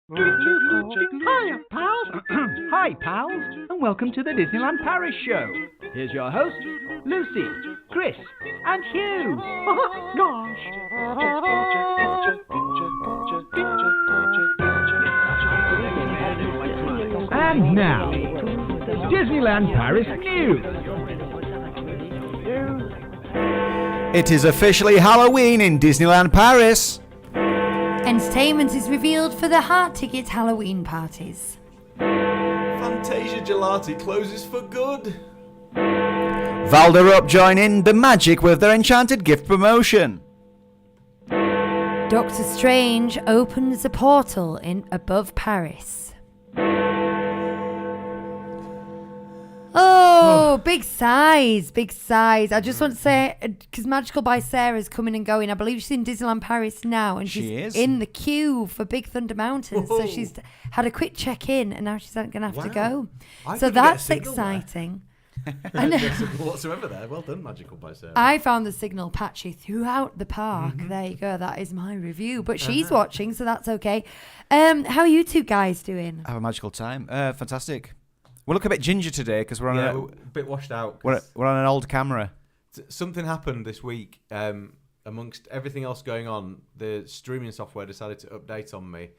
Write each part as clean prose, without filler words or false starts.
Hiya, pals. Hi, pals, and welcome to the Disneyland Paris Show. Here's your hosts, Lucy, Chris, and Hugh. Gosh. And now, Disneyland Paris News. It is officially Halloween in Disneyland Paris. Entertainment is revealed for the hard ticket Halloween parties. Fantasia Gelati closes for good. Valderup join in the magic with their enchanted gift promotion. Doctor Strange opens a portal in above Paris. Oh, big sighs. I just want to say, because Magical by Sarah's coming and going. I believe she's in Disneyland Paris now, and she's in the queue for Big Thunder Mountain. So she's had a quick check-in, and now she's going to have to go. So that's exciting. I know. No signal whatsoever there. Well done, Magical by Sarah. I found the signal patchy throughout the park. There you go. That is my review. But she's watching, so that's okay. How are you two guys doing? Have a magical time. Fantastic. We look a bit ginger today because we're on a bit washed out. We're on an old camera. Something happened this week. Amongst everything else going on, the streaming software decided to update on me.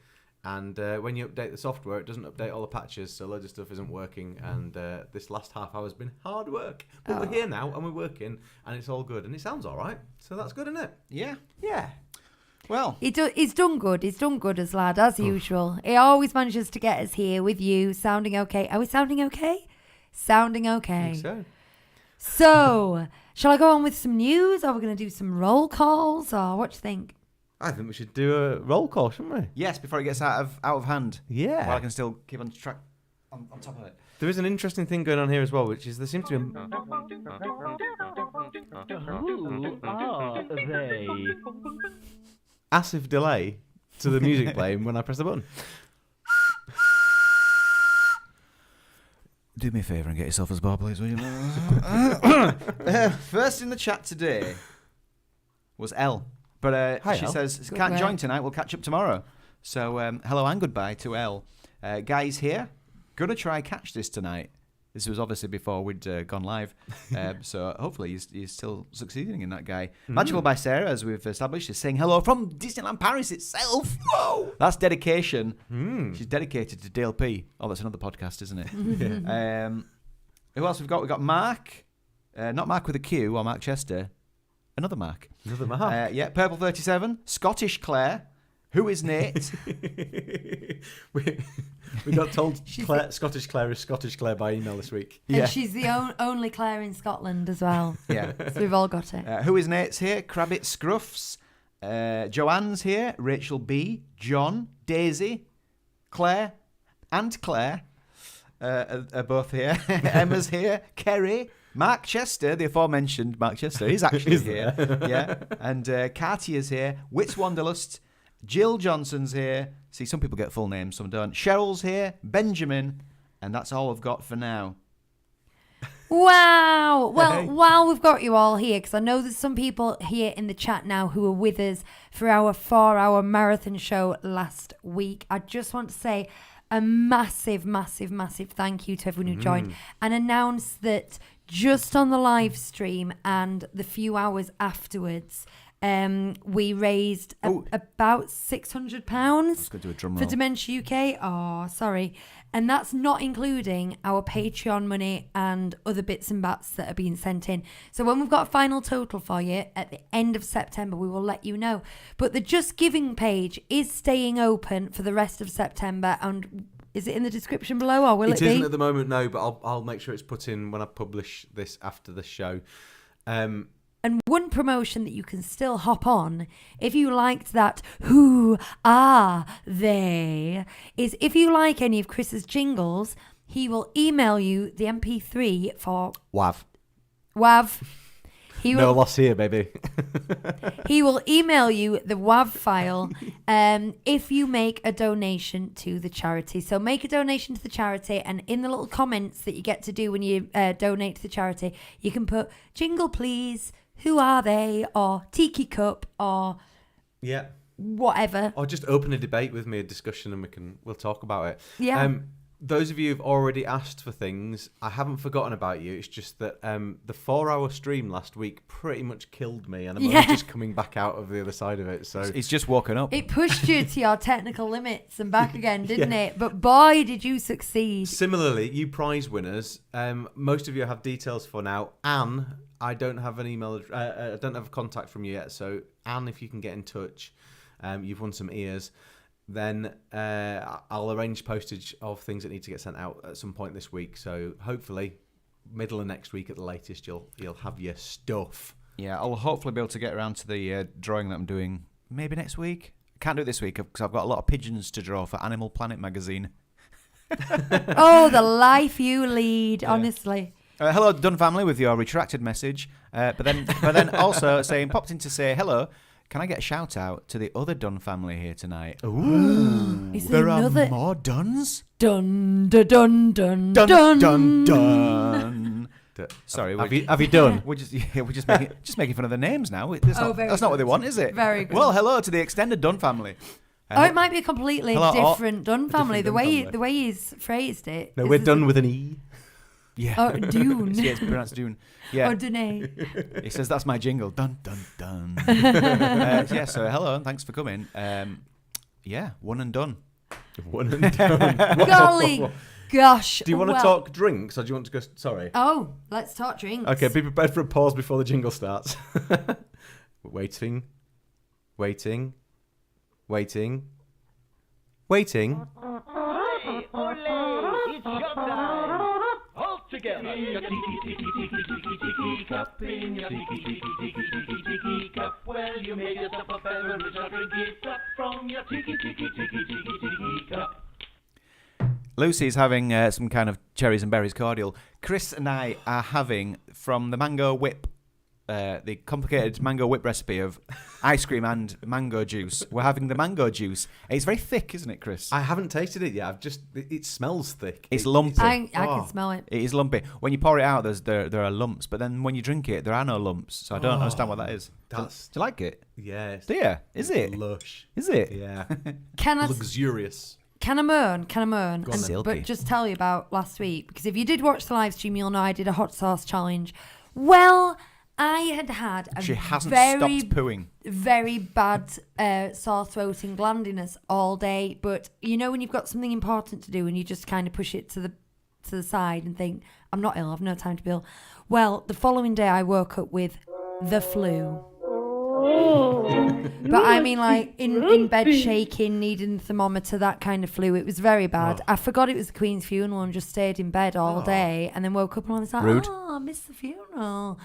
And when you update the software, it doesn't update all the patches, so loads of stuff isn't working. And this last half hour has been hard work. But we're here now, and we're working, and it's all good. And it sounds all right. So that's good, isn't it? Yeah. Yeah. Well, he's done good. He's done good as lad, as usual. He always manages to get us here with you, sounding okay. Are we sounding okay? Sounding okay. I think so, shall I go on with some news? Or are we going to do some roll calls? Or what do you think? I think we should do a roll call, shouldn't we? Yes, before it gets out of hand. Yeah. While I can still keep on track on top of it. There is an interesting thing going on here as well, which is there seems to be... Who are they? Massive delay to the music playing when I press the button. Do me a favour and get yourself as bar, please, will you? First in the chat today was Elle. But Hi, she Elle. says, can't join tonight, we'll catch up tomorrow. So hello and goodbye to Elle. Guys here, gonna try catch this tonight. This was obviously before we'd gone live. So hopefully he's still succeeding in that guy. Magical by Sarah, as we've established, is saying hello from Disneyland Paris itself. Whoa! That's dedication. She's dedicated to DLP. Oh, that's another podcast, isn't it? Who else we've got? We've got Mark. Not Mark with a Q or Mark Chester. Another Mark. Yeah, Purple 37. Scottish Claire. Who is Nate? we got told Scottish Claire is Scottish Claire by email this week. And she's the only Claire in Scotland as well. Yeah. So we've all got it. Who is Nate's here? Crabbit Scruffs. Joanne's here. Rachel B. John. Daisy. Claire. And Claire are both here. Emma's here. Kerry. Mark Chester, the aforementioned Mark Chester, he's actually here. Yeah. And Cartier's here. Wits Wanderlust. Jill Johnson's here. See, some people get full names, some don't. Cheryl's here. Benjamin. And that's all I've got for now. Wow. Well, while we've got you all here, because I know there's some people here in the chat now who were with us for our 4-hour marathon show last week, I just want to say a massive, massive, massive thank you to everyone who joined and announce that just on the live stream and the few hours afterwards, we raised about £600 for Dementia UK. Oh, sorry. And that's not including our Patreon money and other bits and bats that are being sent in. So when we've got a final total for you at the end of September, we will let you know. But the Just Giving page is staying open for the rest of September. And is it in the description below, or will it be? It isn't at the moment, no, but I'll make sure it's put in when I publish this after the show. And one promotion that you can still hop on, if you liked that, who are they, is if you like any of Chris's jingles, he will email you the MP3 for... WAV. No loss here, baby. He will email you the WAV file if you make a donation to the charity. So make a donation to the charity, and in the little comments that you get to do when you donate to the charity, you can put, jingle please, who are they, or Tiki Cup, or... Yeah. whatever. Or just open a debate with me, a discussion, and we'll talk about it. Yeah. Those of you who've already asked for things, I haven't forgotten about you. It's just that the 4-hour stream last week pretty much killed me, and I'm only just coming back out of the other side of it. So It's just woken up. It pushed you to your technical limits and back again, didn't it? But boy, did you succeed. Similarly, you prize winners, most of you have details for now. Anne, I don't have an email. I don't have a contact from you yet. So Anne, if you can get in touch, you've won some ears. Then I'll arrange postage of things that need to get sent out at some point this week. So hopefully, middle of next week at the latest, you'll have your stuff. Yeah, I'll hopefully be able to get around to the drawing that I'm doing maybe next week. Can't do it this week because I've got a lot of pigeons to draw for Animal Planet magazine. Oh, the life you lead, honestly. Hello, Dunn family, with your retracted message. But then also saying, popped in to say hello. Can I get a shout out to the other Dunn family here tonight? Ooh. Is There another... are more Dunns? Dun, dun, dun, dun, Dun, dun. dun, dun. Sorry, have you done? We're just making fun of the names now. That's not what they want, is it? Very good. Well, hello to the extended Dunn family. It might be a completely different Dunn family. The way family. he's phrased it. No, we're done with an E. Yeah. Oh, Dune. Yeah, it's pronounced Dune. Yeah. Or Dune. He says that's my jingle. Dun dun dun. Yeah. So hello and thanks for coming. Yeah, one and done. One and done. Golly gosh. Do you want to talk drinks or do you want to go? Sorry. Oh, let's talk drinks. Okay, be prepared for a pause before the jingle starts. Waiting. Waiting. Waiting. Waiting. Hey, ole, it's showtime. All together. Your tiki cup in your tiki cup. Well, you made yourself a beverage, I'll drink it up from your tiki cup. Lucy's having some kind of cherries and berries cordial. Chris and I are having from the mango whip, the complicated mango whip recipe of ice cream and mango juice. We're having the mango juice. It's very thick, isn't it, Chris? I haven't tasted it yet. It smells thick. It's lumpy. I can smell it. It is lumpy. When you pour it out, there are lumps, but then when you drink it, there are no lumps. So I don't understand what that is. Do you like it? Yes. Do you? Is it? Lush. Is it? Yeah. Luxurious. Can I moan? Silky. But just tell you about last week, because if you did watch the live stream, you'll know I did a hot sauce challenge. Well, I had a She hasn't very, stopped pooing. very bad sore throat and glandiness all day. But you know when you've got something important to do and you just kind of push it to the side and think, I'm not ill, I've no time to be ill. Well, the following day I woke up with the flu. But I mean, like in bed shaking, needing the thermometer, that kind of flu. It was very bad. I forgot it was the Queen's funeral and just stayed in bed all day, and then woke up and I was like, Rude. I missed the funeral.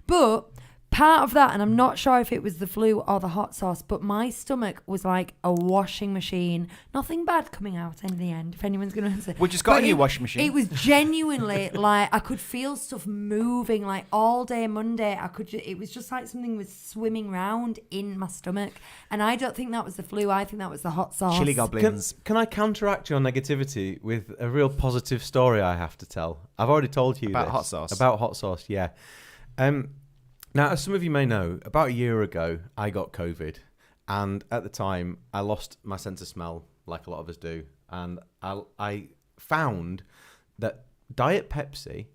But part of that, and I'm not sure if it was the flu or the hot sauce, but my stomach was like a washing machine. Nothing bad coming out in the end, if anyone's going to answer. We just got a new washing machine. It was genuinely like I could feel stuff moving like all day Monday. It was just like something was swimming round in my stomach. And I don't think that was the flu. I think that was the hot sauce. Chili goblins. Can I counteract your negativity with a real positive story I have to tell? I've already told you About this. hot sauce. About hot sauce, yeah. Now, as some of you may know, about a year ago, I got COVID. And at the time, I lost my sense of smell, like a lot of us do. And I found that Diet Pepsi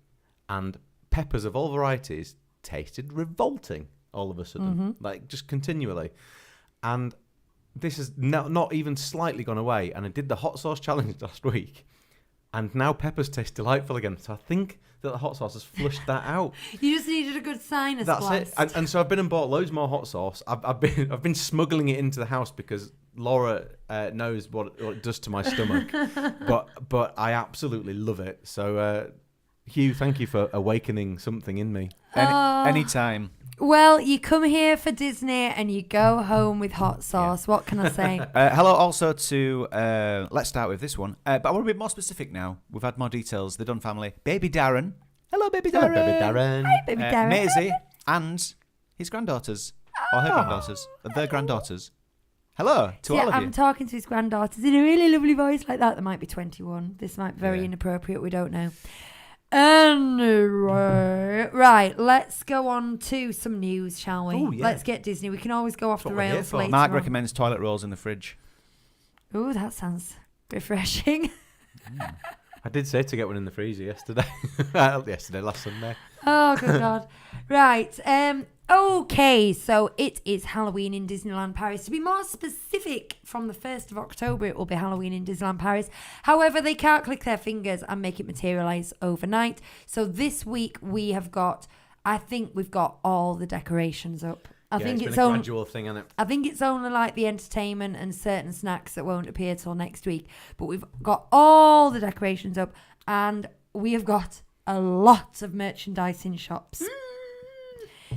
and peppers of all varieties tasted revolting all of a sudden, like just continually. And this has not even slightly gone away. And I did the hot sauce challenge last week. And now peppers taste delightful again. So I think that the hot sauce has flushed that out. You just needed a good sinus blast. That's it. And so I've been and bought loads more hot sauce. I've been smuggling it into the house because Laura knows what it does to my stomach. but I absolutely love it. So Hugh, thank you for awakening something in me. Anytime. Well, you come here for Disney and you go home with hot sauce. Yeah. What can I say? Hello also to, let's start with this one. But I want to be more specific now. We've had more details. The Dunn family. Baby Darren. Hello, Baby Darren. Hello, Baby Darren. Hi, Baby Darren. Maisie and his granddaughters. Or her granddaughters. Their granddaughters. Hello to all of you. I'm talking to his granddaughters in a really lovely voice like that. There might be 21. This might be very inappropriate. We don't know. Anyway, right, let's go on to some news, shall we? Ooh, yeah. Let's get Disney. We can always go off That's the what we're here rails for. later Mark on. recommends toilet rolls in the fridge. Ooh, that sounds refreshing. I did say to get one in the freezer yesterday. Last Sunday. Oh, good God. Right. Okay, so it is Halloween in Disneyland Paris. To be more specific, from the 1st of October, it will be Halloween in Disneyland Paris. However, they can't click their fingers and make it materialize overnight. So this week I think we've got all the decorations up. I think it's been a gradual thing, isn't it? I think it's only like the entertainment and certain snacks that won't appear till next week. But we've got all the decorations up, and we have got a lot of merchandise in shops.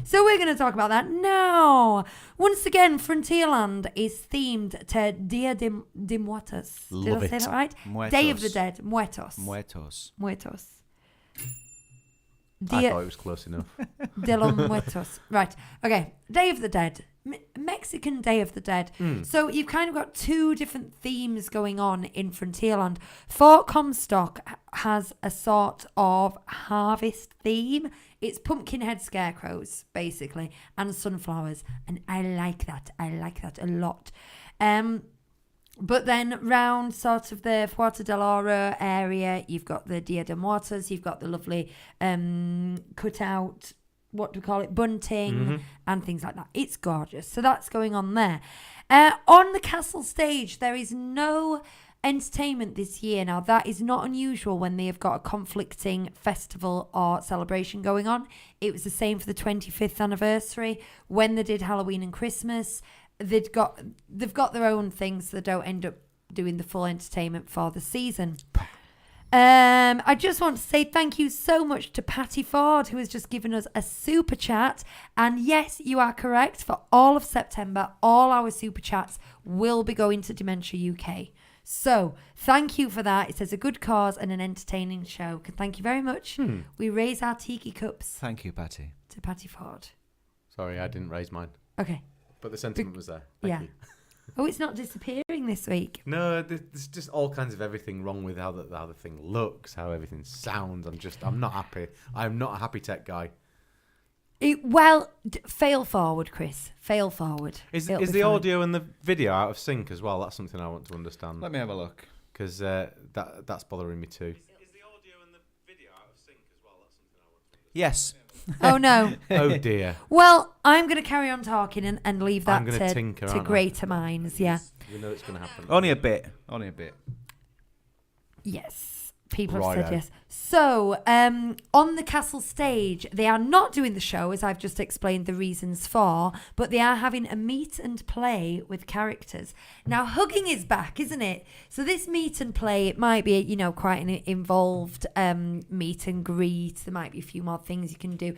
So we're going to talk about that now. Once again, Frontierland is themed to Dia de Muertos. Did I say that right? Muertos. Day of the Dead. Muertos. Muertos. I thought it was close enough. De los Muertos. Right. Okay. Day of the Dead. Mexican Day of the Dead. So you've kind of got two different themes going on in Frontierland. Fort Comstock has a sort of harvest theme. It's pumpkin head scarecrows, basically, and sunflowers. And I like that. I like that a lot. But then round sort of the Puerto del Oro area, you've got the Dia de Muertos, you've got the lovely cutout, what do we call it, bunting and things like that. It's gorgeous. So that's going on there. On the castle stage, there is no entertainment this year. Now, that is not unusual when they have got a conflicting festival or celebration going on. It was the same for the 25th anniversary when they did Halloween and Christmas. They've got their own things, so they don't end up doing the full entertainment for the season. I just want to say thank you so much to Patty Ford, who has just given us a super chat. And yes, you are correct. For all of September, all our super chats will be going to Dementia UK. So thank you for that. It says a good cause and an entertaining show. Thank you very much. We raise our tiki cups. Thank you, Patty. To Patty Ford. Sorry, I didn't raise mine. Okay. But the sentiment was there. Thank you. Oh, it's not disappearing this week. No, there's just all kinds of everything wrong with how the thing looks, how everything sounds. I'm not happy. I'm not a happy tech guy. Fail forward, Chris. Fail forward. Is the audio and the video out of sync as well? That's something I want to understand. Let me have a look. Because that's bothering me too. Is the audio and the video out of sync as well? That's something I want to understand. Yes. Oh, no. Oh, dear. Well, I'm going to carry on talking and leave that tinker, to greater minds. Yeah. You know it's going to happen. Only a bit. Yes. People have said Righto. yes. So, on the castle stage, they are not doing the show, as I've just explained the reasons for, but they are having a meet and play with characters. Now, hugging is back, isn't it? So this meet and play, it might be, quite an involved meet and greet. There might be a few more things you can do.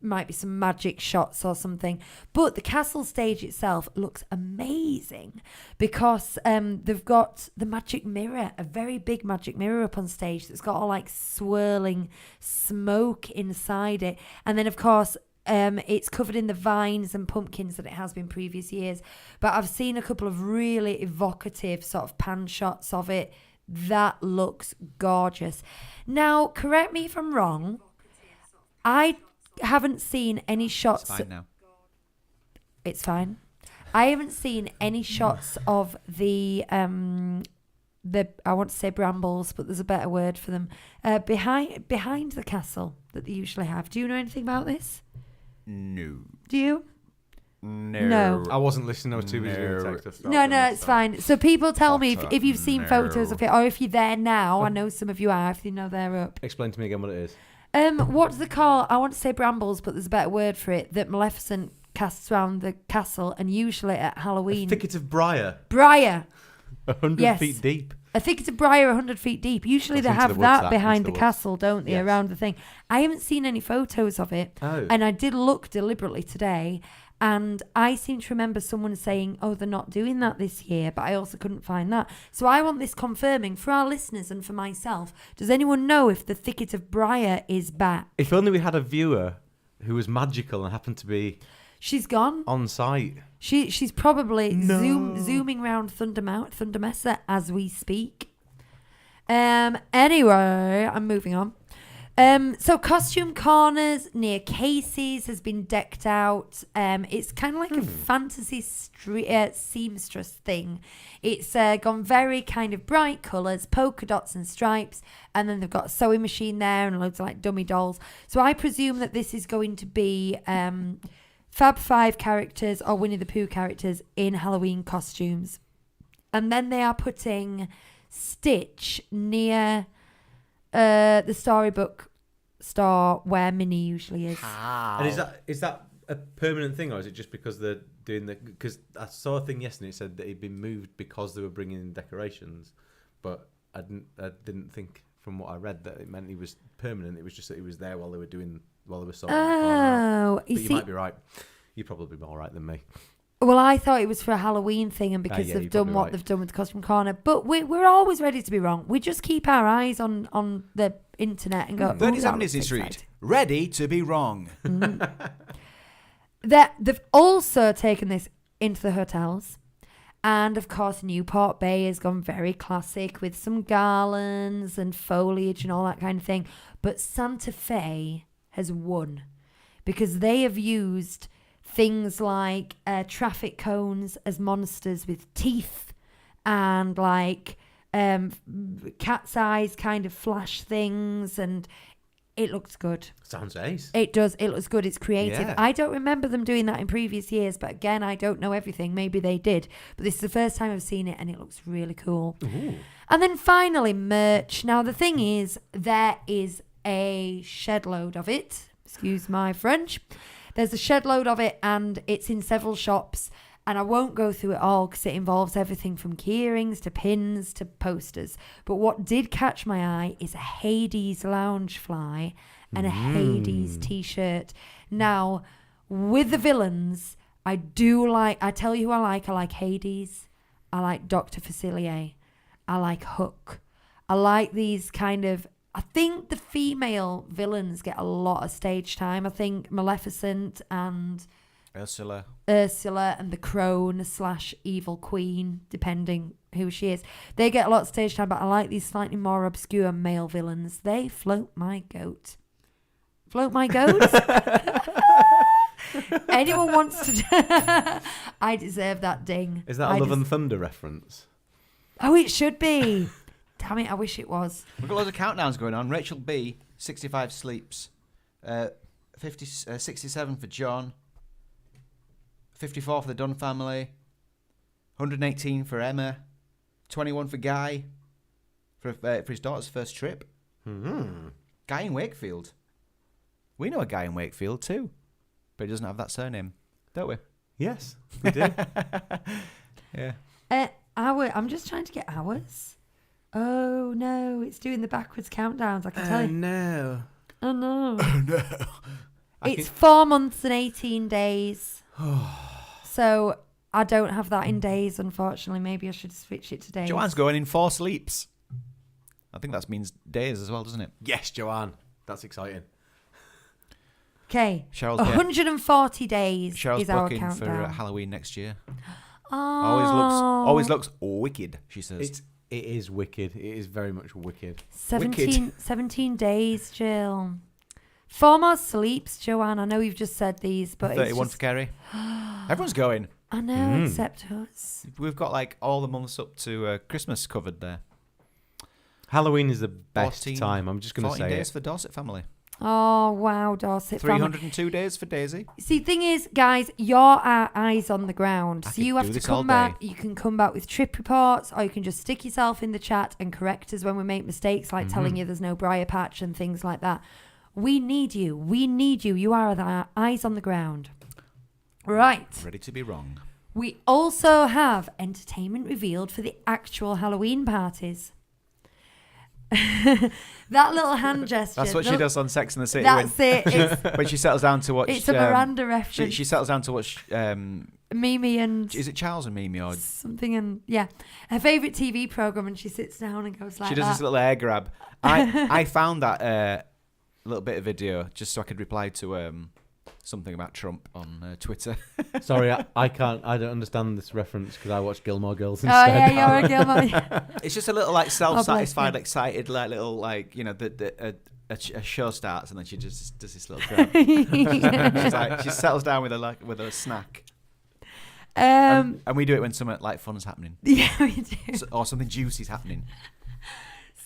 Might be some magic shots or something. But the castle stage itself looks amazing because they've got the magic mirror, a very big magic mirror up on stage that's got all like swirling smoke inside it, and then of course it's covered in the vines and pumpkins that it has been previous years. But I've seen a couple of really evocative sort of pan shots of it. That looks gorgeous. Now, correct me if I'm wrong, I haven't seen any shots. It's fine now. It's fine. I haven't seen any shots of the I want to say brambles, but there's a better word for them, behind the castle that they usually have. Do you know anything about this? No. Do you? No. I wasn't listening. I was too busy with the text. No, it's fine. So people tell me if you've seen photos of it, or if you're there now. I know some of you are, if you know they're up. Explain to me again what it is. What does it call? I want to say brambles, but there's a better word for it, that Maleficent casts around the castle, and usually at Halloween. A thicket of briar. Briar. 100 feet deep. I think it's a briar 100 feet deep. Usually they Into have the woods, that behind the castle, don't they, Yes. around the thing. I haven't seen any photos of it. Oh. And I did look deliberately today, and I seem to remember someone saying, oh, they're not doing that this year, but I also couldn't find that. So I want this confirming for our listeners and for myself. Does anyone know if the thicket of briar is back? If only we had a viewer who was magical and happened to be She's gone. on site. She's probably zooming around Thunder Mesa as we speak. Anyway, I'm moving on. So costume corners near Casey's has been decked out. It's kind of like a fantasy seamstress thing. It's gone very kind of bright colours, polka dots and stripes, and then they've got a sewing machine there and loads of like dummy dolls. So I presume that this is going to be Fab Five characters or Winnie the Pooh characters in Halloween costumes. And then they are putting Stitch near the storybook store where Minnie usually is. And is that a permanent thing, or is it just because they're doing the? Because I saw a thing yesterday. It said that he'd been moved because they were bringing in decorations, but I didn't think from what I read that it meant he was permanent. It was just that he was there while they were sorting. Oh, but you might be right. You're probably more right than me. Well, I thought it was for a Halloween thing, and because they've done what they've done with the Costume Corner. But we're always ready to be wrong. We just keep our eyes on the internet and go, 37 Disney Street, ready to be wrong. They've also taken this into the hotels. And, of course, Newport Bay has gone very classic with some garlands and foliage and all that kind of thing. But Santa Fe has won because they have used things like traffic cones as monsters with teeth and like cat's eyes kind of flash things, and it looks good. Sounds ace. It does. It looks good. It's creative. Yeah. I don't remember them doing that in previous years, but again, I don't know everything. Maybe they did. But this is the first time I've seen it, and it looks really cool. Ooh. And then finally, merch. Now, the thing is, there is a shed load of it. Excuse my French. There's a shed load of it, and it's in several shops. And I won't go through it all because it involves everything from key earrings to pins to posters. But what did catch my eye is a Hades lounge fly and a Hades t-shirt. Now, with the villains, I tell you who I like Hades. I like Dr. Facilier. I like Hook. I like these kind of, I think the female villains get a lot of stage time. I think Maleficent and Ursula and the crone / evil queen, depending who she is. They get a lot of stage time, but I like these slightly more obscure male villains. They float my goat. Float my goat? Anyone wants to... I deserve that ding. Is that a Love and Thunder reference? Oh, it should be. Damn it, I wish it was. We've got loads of countdowns going on. Rachel B, 65 sleeps. 67 for John. 54 for the Dunn family. 118 for Emma. 21 for Guy. For his daughter's first trip. Mm-hmm. Guy in Wakefield. We know a guy in Wakefield too. But he doesn't have that surname. Don't we? Yes, we do. Yeah. I'm just trying to get hours. Oh no, it's doing the backwards countdowns. I can tell you. No. Oh no. Oh no. It's 4 months and 18 days. So I don't have that in days, unfortunately. Maybe I should switch it to days. Joanne's going in 4 sleeps. I think that means days as well, doesn't it? Yes, Joanne. That's exciting. Okay. Cheryl's 140 days Cheryl's is our booking for countdown. Halloween next year. Oh. Always looks wicked, she says. It is wicked. It is very much wicked. 17 days, Jill. 4 more sleeps, Joanne. I know you've just said these, but 31 for Kerry. Everyone's going. I know, except us. We've got like all the months up to Christmas covered there. Halloween is the best 14 time. I'm just going to say 14 days it. for Dorset family. Oh, wow, Dorset. 302 days for Daisy. See, the thing is, guys, you're our eyes on the ground. So you have to come back. You can come back with trip reports, or you can just stick yourself in the chat and correct us when we make mistakes, like telling you there's no briar patch and things like that. We need you. We need you. You are our eyes on the ground. Right. Ready to be wrong. We also have entertainment revealed for the actual Halloween parties. That little hand gesture. That's what she does on Sex and the City. That's it. When she settles down to watch... It's a Miranda reference. She settles down to watch... Mimi and... Is it Charles and Mimi or... Something and... Yeah. Her favourite TV programme, and she sits down and goes like that. She does this little air grab. I found that little bit of video just so I could reply to something about Trump on Twitter. Sorry, I can't. I don't understand this reference because I watch Gilmore Girls Oh, instead. yeah, you're a Gilmore. It's just a little like self-satisfied, him. excited, like little like, you know, a show starts and then she just does this little drum. She settles down with a snack. And we do it when something like fun's happening. Yeah, we do. Or something juicy's happening.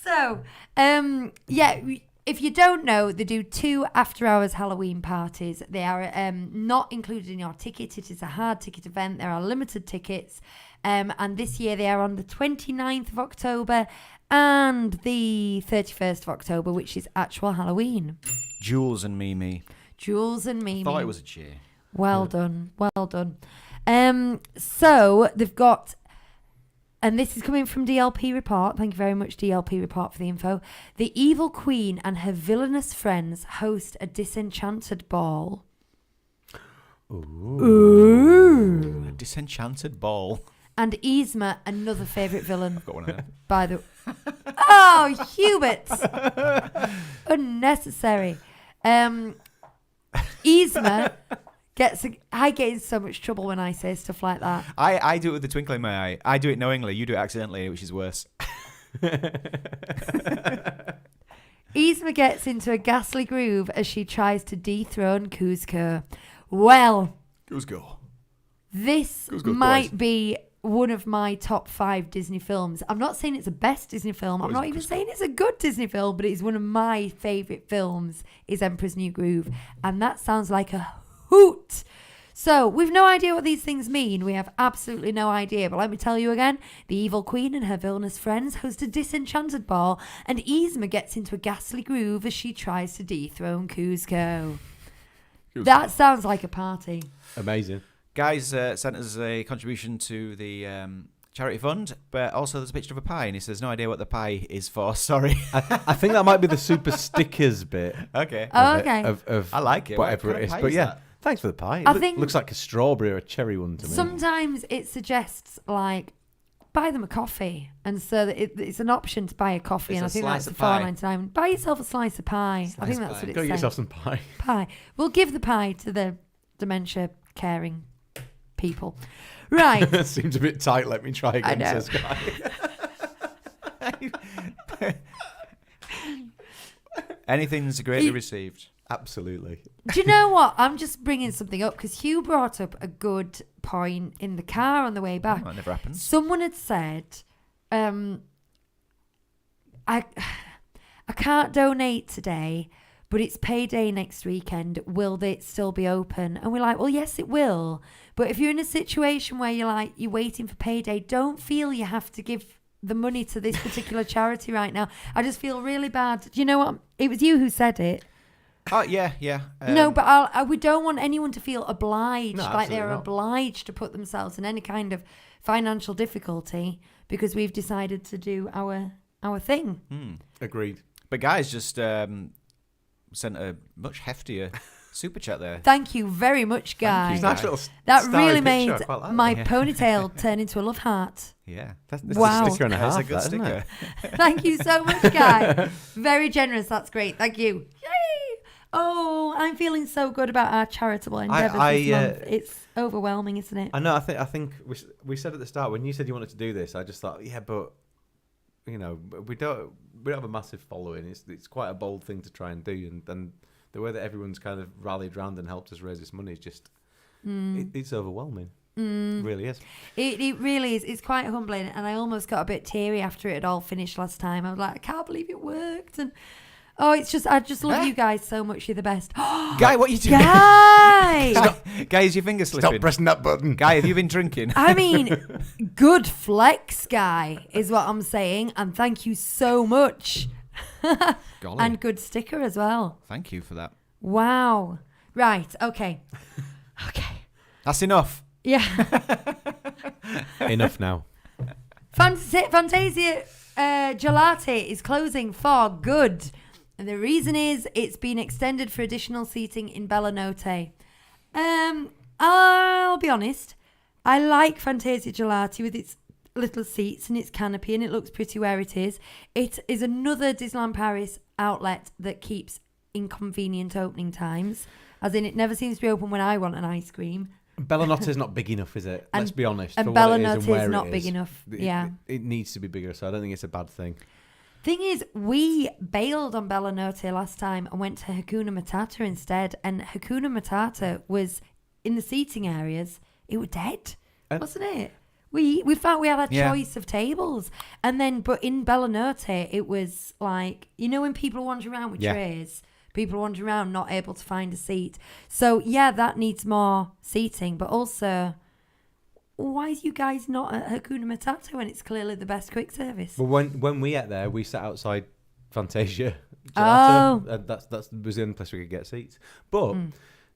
So, if you don't know, they do 2 after-hours Halloween parties. They are not included in your ticket. It is a hard ticket event. There are limited tickets. And this year they are on the 29th of October and the 31st of October, which is actual Halloween. Jules and Mimi. Thought it was a cheer. Well done. So they've got, and this is coming from DLP Report. Thank you very much, DLP Report, for the info. The evil queen and her villainous friends host a disenchanted ball. Ooh. A disenchanted ball. And Yzma, another favourite villain. I've got one of them. By the Oh, Hubert. Unnecessary. Yzma I get in so much trouble when I say stuff like that. I do it with the twinkle in my eye. I do it knowingly. You do it accidentally, which is worse. Yzma gets into a ghastly groove as she tries to dethrone Kuzco. Well, Kuzco. This might be one of my top 5 Disney films. I'm not saying it's the best Disney film. I'm not even saying it's a good Disney film, but it's one of my favourite films is Emperor's New Groove. And that sounds like a hoot. So we've no idea what these things mean. We have absolutely no idea. But let me tell you again, the evil queen and her villainous friends host a disenchanted ball, and Yzma gets into a ghastly groove as she tries to dethrone Kuzco. That sounds like a party. Amazing. Guys sent us a contribution to the charity fund, but also there's a picture of a pie, and he says no idea what the pie is for. Sorry. I think that might be the super stickers bit. Okay. Okay. Of I like it. Whatever it is. But yeah, thanks for the pie. I think looks like a strawberry or a cherry one to me. Sometimes it suggests like buy them a coffee, and so that it's an option to buy a coffee, It's and a I think slice that's of pie. $4.99. Buy yourself a slice of pie. I think that's pie. what it Go get says. yourself some pie. Pie. We'll give the pie to the dementia caring people. Right. That seems a bit tight. Let me try again. I know. Says Guy. Anything's greatly received. Absolutely. Do you know what? I'm just bringing something up because Hugh brought up a good point in the car on the way back. That never happens. Someone had said, I can't donate today, but it's payday next weekend. Will they still be open? And we're like, well, yes, it will. But if you're in a situation where you're waiting for payday, don't feel you have to give the money to this particular charity right now. I just feel really bad. Do you know what? It was you who said it. Oh, yeah. No, but we don't want anyone to feel obliged, No, like they're absolutely not. obliged to put themselves in any kind of financial difficulty because we've decided to do our thing. Agreed. But guys just sent a much heftier super chat there. Thank you very much, guys. Nice little That starry really picture. made I quite like my that. ponytail turn into a love heart. Yeah. That's Wow. a sticker and a That's half. a good that, isn't sticker. it? Thank you so much, guys. Very generous. That's great. Thank you. Yay! Oh, I'm feeling so good about our charitable endeavours this month. It's overwhelming, isn't it? I know. I think we said at the start when you said you wanted to do this, I just thought, yeah, but we don't have a massive following. It's quite a bold thing to try and do, and the way that everyone's kind of rallied round and helped us raise this money is just it's overwhelming. It really is. It really is. It's quite humbling, and I almost got a bit teary after it had all finished last time. I was like, I can't believe it worked, and I just love you guys so much. You're the best. Guy, what are you doing? Guy! Guy, is your finger slipping? Stop pressing that button. Guy, have you been drinking? I mean, good flex, Guy, is what I'm saying, and thank you so much. Golly. And good sticker as well. Thank you for that. Wow. Right. Okay. That's enough. Yeah. Enough now. Fantasia Gelati is closing for good. And the reason is it's been extended for additional seating in Bella Notte. I'll be honest. I like Fantasia Gelati with its little seats and its canopy, and it looks pretty where it is. It is another Disneyland Paris outlet that keeps inconvenient opening times. As in, it never seems to be open when I want an ice cream. Bella Notte is not big enough, is it? Let's be honest. And for Bella what it is Notte and where is it not is. big enough. Yeah. It needs to be bigger, so I don't think it's a bad thing. Thing is, we bailed on Bella Notte last time and went to Hakuna Matata instead. And Hakuna Matata was in the seating areas. It was dead, wasn't it? We found we had a choice of tables. And then, but in Bella Notte, it was like, you know when people wander around with trays? People wander around not able to find a seat. So, yeah, that needs more seating. But also, why are you guys not at Hakuna Matata when it's clearly the best quick service? Well, when we ate there, we sat outside Fantasia. Oh. And that was the only place we could get seats. But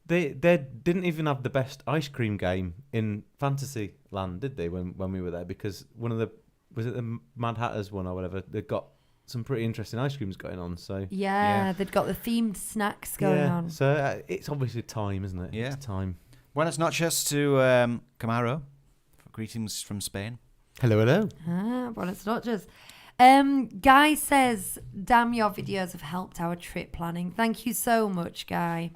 they didn't even have the best ice cream game in Fantasyland, did they, when we were there? Because was it the Mad Hatters one or whatever? They got some pretty interesting ice creams going on. So yeah, they'd got the themed snacks going on. So it's obviously time, isn't it? Yeah. It's time. Buenas noches to Camaro. Greetings from Spain. Hello. Buenas noches. Guy says, damn, your videos have helped our trip planning. Thank you so much, Guy.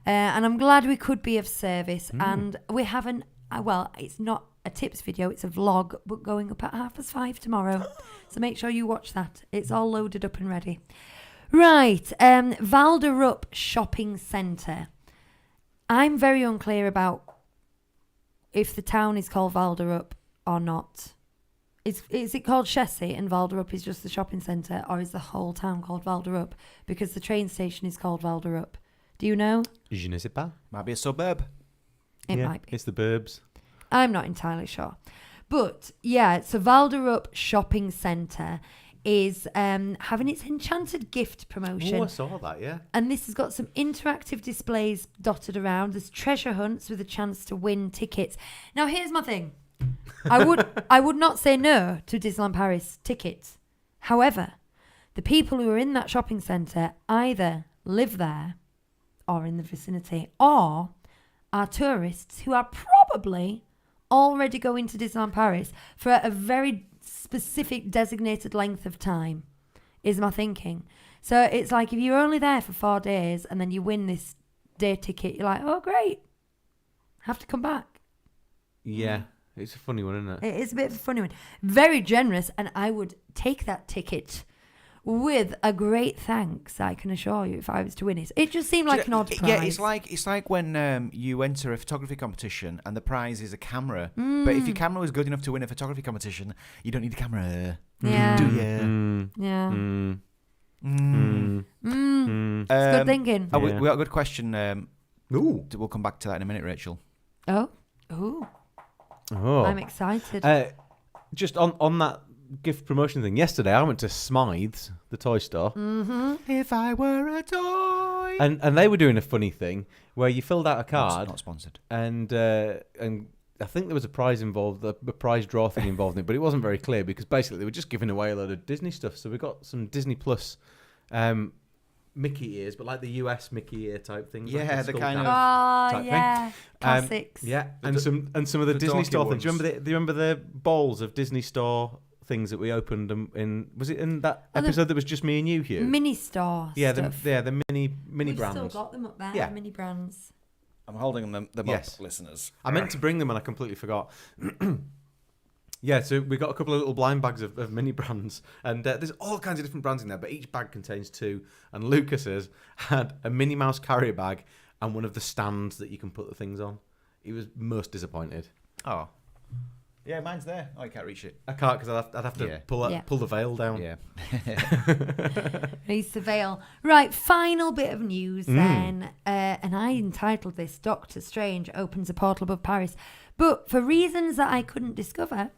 And I'm glad we could be of service. And we haven't, it's not a tips video, it's a vlog, but going up at 5:30 tomorrow. So make sure you watch that. It's all loaded up and ready. Right. Valderup Shopping Centre. I'm very unclear about if the town is called Valderup or not. Is it called Chessie and Valderup is just the shopping centre, or is the whole town called Valderup because the train station is called Valderup? Do you know? Je ne sais pas. Might be a suburb. It might be. It's the burbs. I'm not entirely sure. But yeah, so Valderup Shopping Centre is having its Enchanted Gift promotion. Oh, I saw that, yeah. And this has got some interactive displays dotted around. There's treasure hunts with a chance to win tickets. Now, here's my thing. I would not say no to Disneyland Paris tickets. However, the people who are in that shopping centre either live there or in the vicinity, or are tourists who are probably already going to Disneyland Paris for a very specific designated length of time, is my thinking. So it's like if you're only there for 4 days and then you win this day ticket, you're like, oh, great. Have to come back. Yeah. It's a funny one, isn't it? It is a bit of a funny one. Very generous, and I would take that ticket with a great thanks, I can assure you, if I was to win it. It just seemed like an odd prize. Yeah, it's like when you enter a photography competition and the prize is a camera. But if your camera was good enough to win a photography competition, you don't need a camera. Yeah. Do you? Yeah. It's good thinking. We got a good question. Ooh. We'll come back to that in a minute, Rachel. Oh. Oh. I'm excited. Just on that gift promotion thing, yesterday I went to Smythe's, the toy store. If I were a toy. And they were doing a funny thing where you filled out a card. Not sponsored. And I think there was a prize involved, a prize draw thing involved in it, but it wasn't very clear because basically they were just giving away a load of Disney stuff. So we got some Disney Plus Mickey ears, but like the US Mickey ear type thing. Yeah, like the kind of type yeah. thing. Classics. Yeah, and some of the Disney dorky Store ones. things. Do you remember the balls of Disney Store things that we opened in? Was it in that episode that was just me and you, Hugh? Mini store stuff. The mini We've brands. still got them up there, Yeah. mini brands. I'm holding them Yes. up, listeners. I meant to bring them and I completely forgot. Yeah, so we got a couple of little blind bags of mini brands, and there's all kinds of different brands in there, but each bag contains 2. And Lucas's had a Minnie Mouse carrier bag and one of the stands that you can put the things on. He was most disappointed. Oh. Yeah, mine's there. Oh, you can't reach it. I can't because I'd have to pull the veil down. Yeah. Release the veil. Right, final bit of news then. And I entitled this Doctor Strange Opens a Portal Above Paris. But for reasons that I couldn't discover,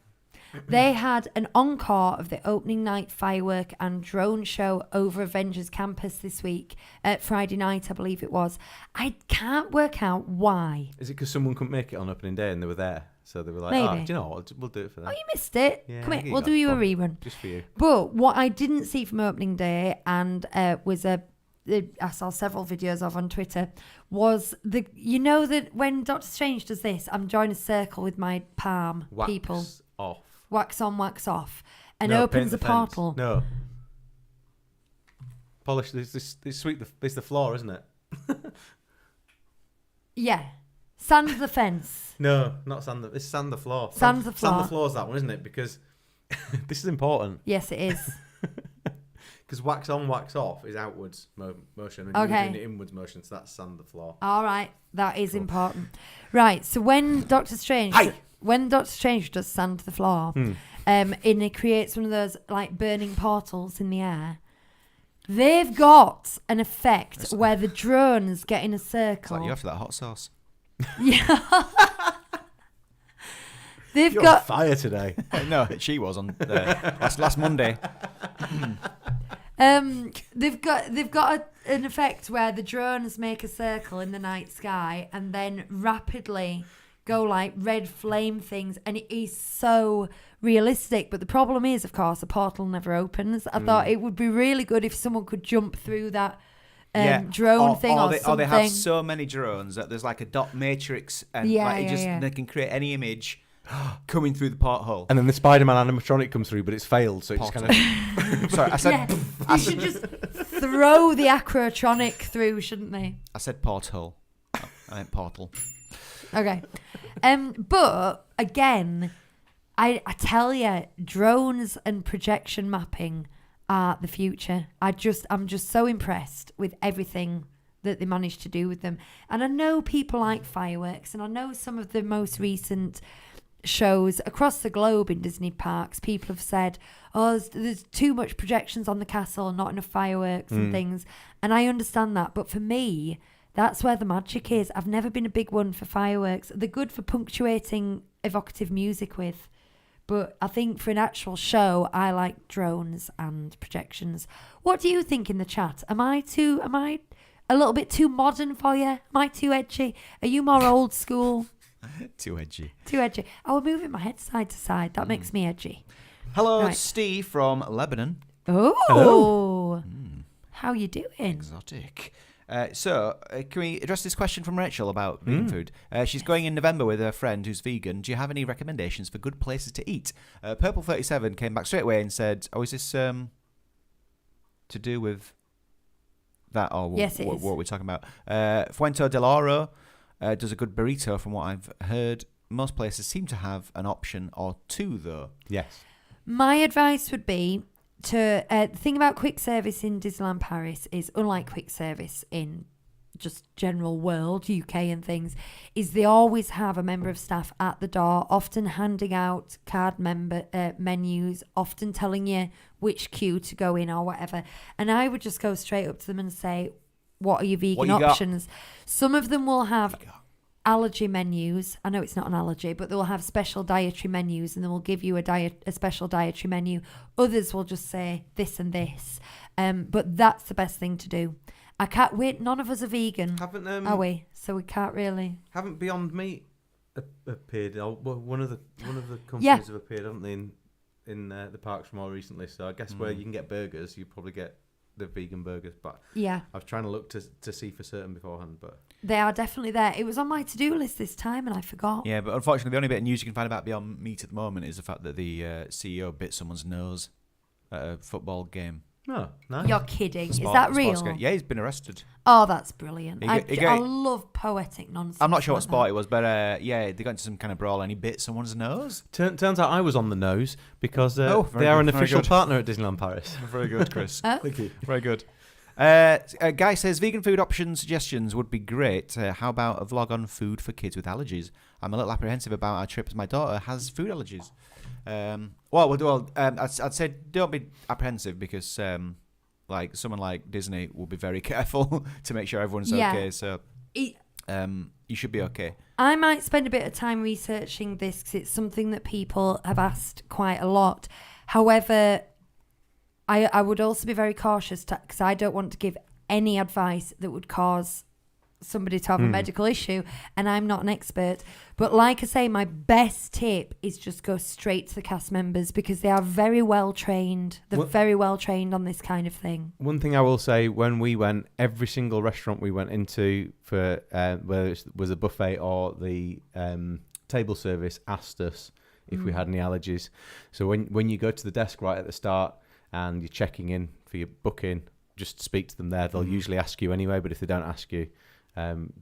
they had an encore of the opening night firework and drone show over Avengers Campus this week, Friday night, I believe it was. I can't work out why. Is it because someone couldn't make it on opening day and they were there? So they were like, Maybe. do you know what? We'll do it for them. Oh, you missed it. Yeah, Come I here, think we'll you do you a got rerun. Just for you. But what I didn't see from opening day, and was I saw several videos of on Twitter, was that when Doctor Strange does this, I'm drawing a circle with my palm, Wax people. off. Wax on, wax off. And No, opens paint the the fence. portal. No. Polish. This sweep. It's the floor, isn't it? Yeah. Sand the fence. No, not sand. It's sand the floor. Sand the floor. Sand the floor's that one, isn't it? Because this is important. Yes, it is. Because wax on, wax off is outwards motion, and Okay. you're doing it inwards motion, so that's sand the floor. All right, that is important. Right, so when Doctor Strange does sand the floor, and it creates one of those like burning portals in the air, they've got an effect where the drones get in a It's circle. like you after that hot sauce. Yeah. They've You're got on fire today. No, she was on last Monday. they've got an effect where the drones make a circle in the night sky and then rapidly go like red flame things, and it is so realistic. But the problem is, of course, the portal never opens. I thought it would be really good if someone could jump through that drone thing or something. Or they have so many drones that there's like a dot matrix, and they can create any image coming through the porthole. And then the Spider-Man animatronic comes through, but it's failed, so it's kind of... Sorry, I said... Yeah, they should just throw the acrotronic through, shouldn't they? I said porthole. I meant portal. Okay. But again, I tell you, drones and projection mapping are the future. I'm just so impressed with everything that they managed to do with them. And I know people like fireworks, and I know some of the most recent shows across the globe in Disney parks, people have said, oh, there's too much projections on the castle, not enough fireworks and things. And I understand that. But for me, that's where the magic is. I've never been a big one for fireworks. They're good for punctuating evocative music with. But I think for an actual show, I like drones and projections. What do you think in the chat? Am I a little bit too modern for you? Am I too edgy? Are you more old school? Too edgy. Too edgy. Oh, I'm moving my head side to side. That makes me edgy. Hello, Right. Steve from Lebanon. Oh. Hello. How you doing? Exotic. Can we address this question from Rachel about vegan food? She's going in November with her friend who's vegan. Do you have any recommendations for good places to eat? Purple37 came back straight away and said, oh, is this to do with that? Or Yes, it is. what we're talking about? Fuente del Oro does a good burrito from what I've heard. Most places seem to have an option or two, though. Yes. My advice would be to the thing about quick service in Disneyland Paris is, unlike quick service in just general world, UK and things, is they always have a member of staff at the door, often handing out card menus, often telling you which queue to go in or whatever. And I would just go straight up to them and say, what are your vegan options? Some of them will have allergy menus. I know it's not an allergy, but they'll have special dietary menus, and they will give you a special dietary menu. Others will just say this and this. But that's the best thing to do. I can't wait. None of us are vegan, are we? So we can't really. Haven't Beyond Meat appeared? One of the companies have appeared, haven't they, in the parks more recently? So I guess where you can get burgers, you probably get the vegan burgers. But Yeah, I was trying to look to see for certain beforehand, but they are definitely there. It was on my to-do list this time, and I forgot. Yeah, but unfortunately, the only bit of news you can find about Beyond Meat at the moment is the fact that the CEO bit someone's nose at a football game. no, nice. You're kidding. Is that real? Game. Yeah, he's been arrested. Oh, that's brilliant. He I love poetic nonsense. I'm not sure what like sport that. it was, but yeah, they got into some kind of brawl and he bit someone's nose. Turns out I was on the nose because very they are good, an very official good. partner at Disneyland Paris. Very good, Chris. Oh. Thank you. Very good. A guy says vegan food option suggestions would be great. How about a vlog on food for kids with allergies? I'm a little apprehensive about our trip as my daughter has food allergies. I'd say don't be apprehensive because like someone like Disney will be very careful to make sure everyone's okay. So you should be okay. I might spend a bit of time researching this because it's something that people have asked quite a lot. However, I would also be very cautious because I don't want to give any advice that would cause somebody to have a medical issue, and I'm not an expert. But like I say, my best tip is just go straight to the cast members because they are very well trained. They're very well trained on this kind of thing. One thing I will say, when we went, every single restaurant we went into for whether it was a buffet or the table service asked us if we had any allergies. So when you go to the desk right at the start and you're checking in for your booking, just speak to them there. They'll usually ask you anyway, but if they don't ask you,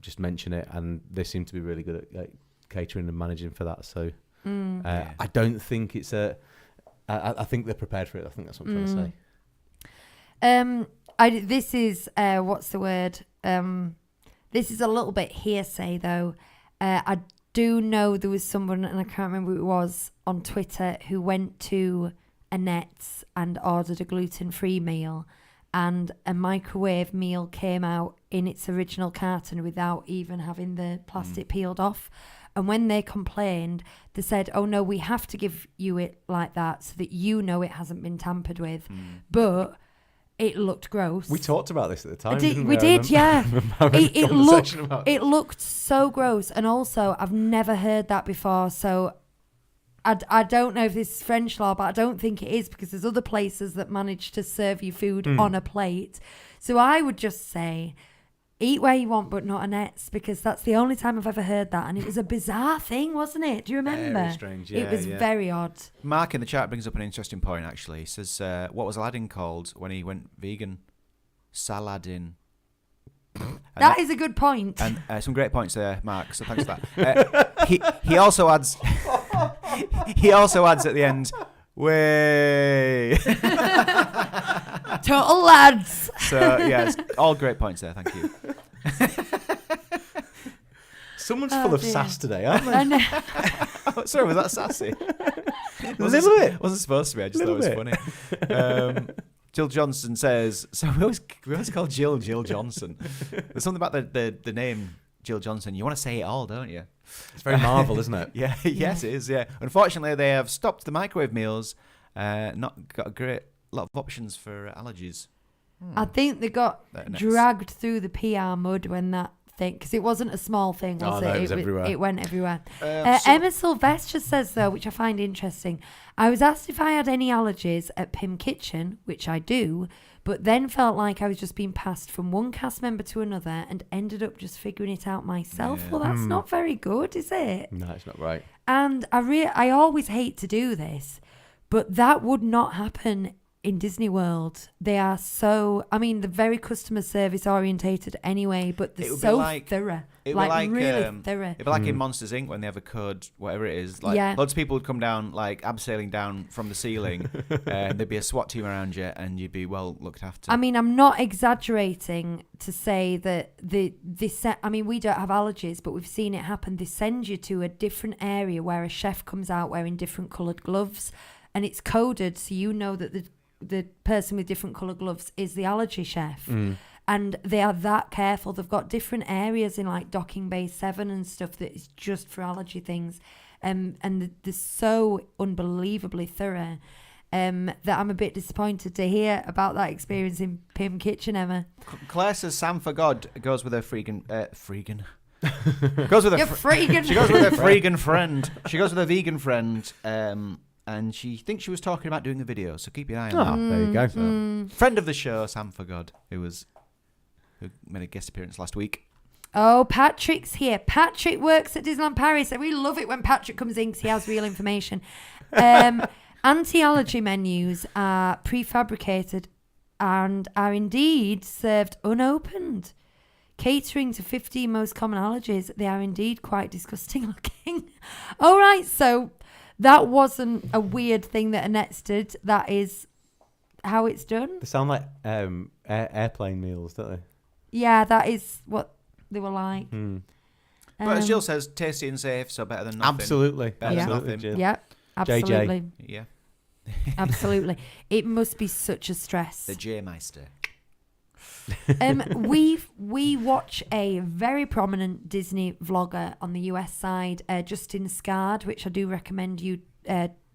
just mention it. And they seem to be really good at catering and managing for that. So I don't think it's I think they're prepared for it. I think that's what I'm trying to say. This is what's the word? This is a little bit hearsay though. I do know there was someone, and I can't remember who it was, on Twitter who went to Annette's and ordered a gluten-free meal, and a microwave meal came out in its original carton without even having the plastic peeled off. And when they complained, they said, "Oh no, we have to give you it like that so that you know it hasn't been tampered with." But it looked gross. We talked about this at the time. We did, yeah. It It looked so gross, and also I've never heard that before. So I don't know if this is French law, but I don't think it is, because there's other places that manage to serve you food on a plate. So I would just say, eat where you want, but not Annette's, because that's the only time I've ever heard that. And it was a bizarre thing, wasn't it? Do you remember? Very strange, yeah. It was very odd. Mark in the chat brings up an interesting point, actually. He says, what was Aladdin called when he went vegan? Saladin. That is a good point. And some great points there, Mark, so thanks for that. He also adds... He also adds at the end, way. Total lads. So, yes, all great points there. Thank you. Someone's full of sass today, aren't they? Oh, sorry, was that sassy? A little bit. Wasn't supposed to be. I just thought it was funny. Jill Johnson says, so we always call Jill Johnson. There's something about the name Jill Johnson. You want to say it all, don't you? It's very Marvel, isn't it? Yeah, yes, it is. Yeah. Unfortunately, they have stopped the microwave meals. Not got a great lot of options for allergies. I think they got Next. dragged through the PR mud when that thing, because it wasn't a small thing, was it? No, it was everywhere. It went everywhere. Emma Sylvester says, though, which I find interesting, I was asked if I had any allergies at Pim Kitchen, which I do, but then felt like I was just being passed from one cast member to another and ended up just figuring it out myself. Yeah. Well, that's not very good, is it? No, it's not right. And I always hate to do this, but that would not happen in Disney World. They are so, I mean, they're very customer service orientated anyway, but they're so thorough. It would Like really thorough. It'd be like in Monsters Inc. when they have a code, whatever it is. Like loads of people would come down, like abseiling down from the ceiling, and there'd be a SWAT team around you, and you'd be well looked after. I mean, I'm not exaggerating to say that I mean, we don't have allergies, but we've seen it happen. They send you to a different area where a chef comes out wearing different coloured gloves, and it's coded so you know that the person with different coloured gloves is the allergy chef. And they are that careful. They've got different areas in like Docking Bay 7 and stuff that is just for allergy things. And they're so unbelievably thorough that I'm a bit disappointed to hear about that experience in Pim Kitchen, Emma. Claire says Sam for God goes with her freegan. Goes with her freaking. She goes with her freagan friend. She goes with her vegan friend. And she thinks she was talking about doing a video, so keep your eye on that. There you go. Friend of the show, Sam for God, who made a guest appearance last week. Oh, Patrick's here. Patrick works at Disneyland Paris, and we love it when Patrick comes in because he has real information. Anti-allergy menus are prefabricated and are indeed served unopened. Catering to 15 most common allergies, they are indeed quite disgusting looking. All right, so that wasn't a weird thing that Annette's did. That is how it's done. They sound like airplane meals, don't they? Yeah, that is what they were like. But as Jill says, tasty and safe, so better than nothing. Absolutely. Better than Absolutely, nothing. Jill. Yeah, absolutely. Yeah. Absolutely. It must be such a stress. The J-Meister. We watch a very prominent Disney vlogger on the US side, Justin Scard, which I do recommend you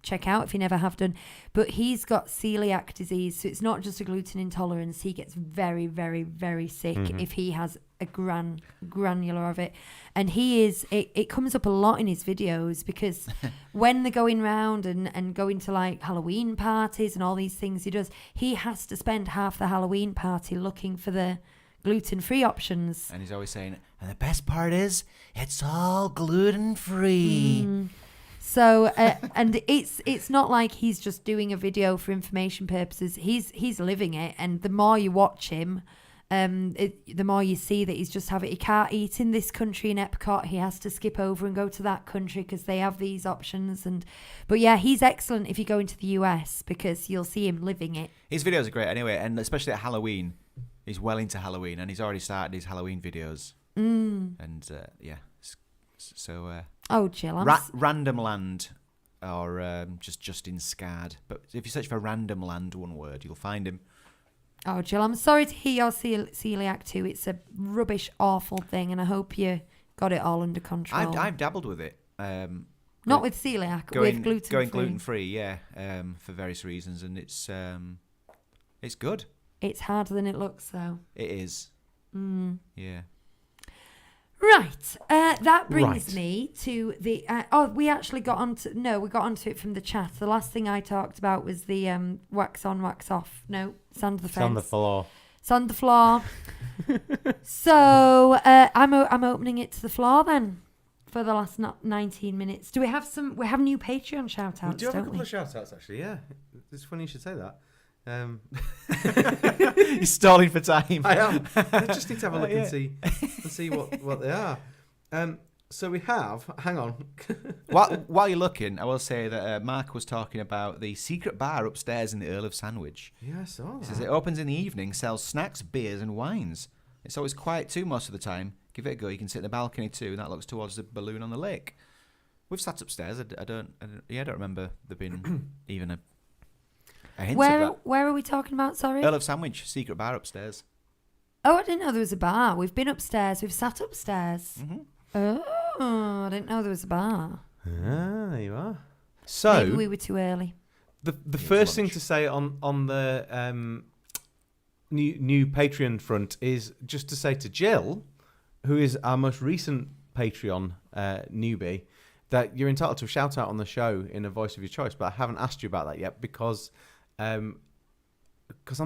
check out if you never have done. But he's got celiac disease, so it's not just a gluten intolerance. He gets very, very, very sick if he has a granular of it. And it comes up a lot in his videos because when they're going round and going to like Halloween parties and all these things he has to spend half the Halloween party looking for the gluten-free options. And he's always saying, and the best part is, it's all gluten-free. So, and it's not like he's just doing a video for information purposes. He's living it, and the more you watch him, the more you see that he's just he can't eat in this country in Epcot. He has to skip over and go to that country because they have these options. But yeah, he's excellent if you go into the US because you'll see him living it. His videos are great anyway, and especially at Halloween. He's well into Halloween, and he's already started his Halloween videos. And yeah, so Jill, Random Land, or just Justin Scard. But if you search for Random Land, one word, you'll find him. Oh, Jill, I'm sorry to hear your celiac too. It's a rubbish, awful thing, and I hope you got it all under control. I've dabbled with it. Not with celiac, with gluten-free. Going gluten-free, yeah, for various reasons, and it's good. It's harder than it looks, though. It is. Yeah. Right. That brings me to the... we actually got onto... No, we got onto it from the chat. The last thing I talked about was the wax on, wax off. No, sand the fence. Sand the floor. Sand the floor. So, I'm opening it to the floor then for the last 19 minutes. Do we have some... We have new Patreon shout-outs, We do have a don't couple we? of shout-outs, actually, yeah. It's funny you should say that. He's stalling for time. I am. I just need to have a look and see what they are. So we have. Hang on. While you're looking, I will say that Mark was talking about the secret bar upstairs in the Earl of Sandwich. Yeah, I saw that. He says it opens in the evening, sells snacks, beers, and wines. It's always quiet too most of the time. Give it a go. You can sit in the balcony too, and that looks towards the balloon on the lake. We've sat upstairs. I don't remember there being even a hint of that. Where are we talking about? Sorry. Earl of Sandwich, secret bar upstairs. Oh, I didn't know there was a bar. We've been upstairs. We've sat upstairs. Mm-hmm. Oh, I didn't know there was a bar. Ah, there you are. So Maybe we were too early. The first thing to say on the new Patreon front is just to say to Jill, who is our most recent Patreon newbie, that you're entitled to a shout out on the show in a voice of your choice. But I haven't asked you about that yet because I'm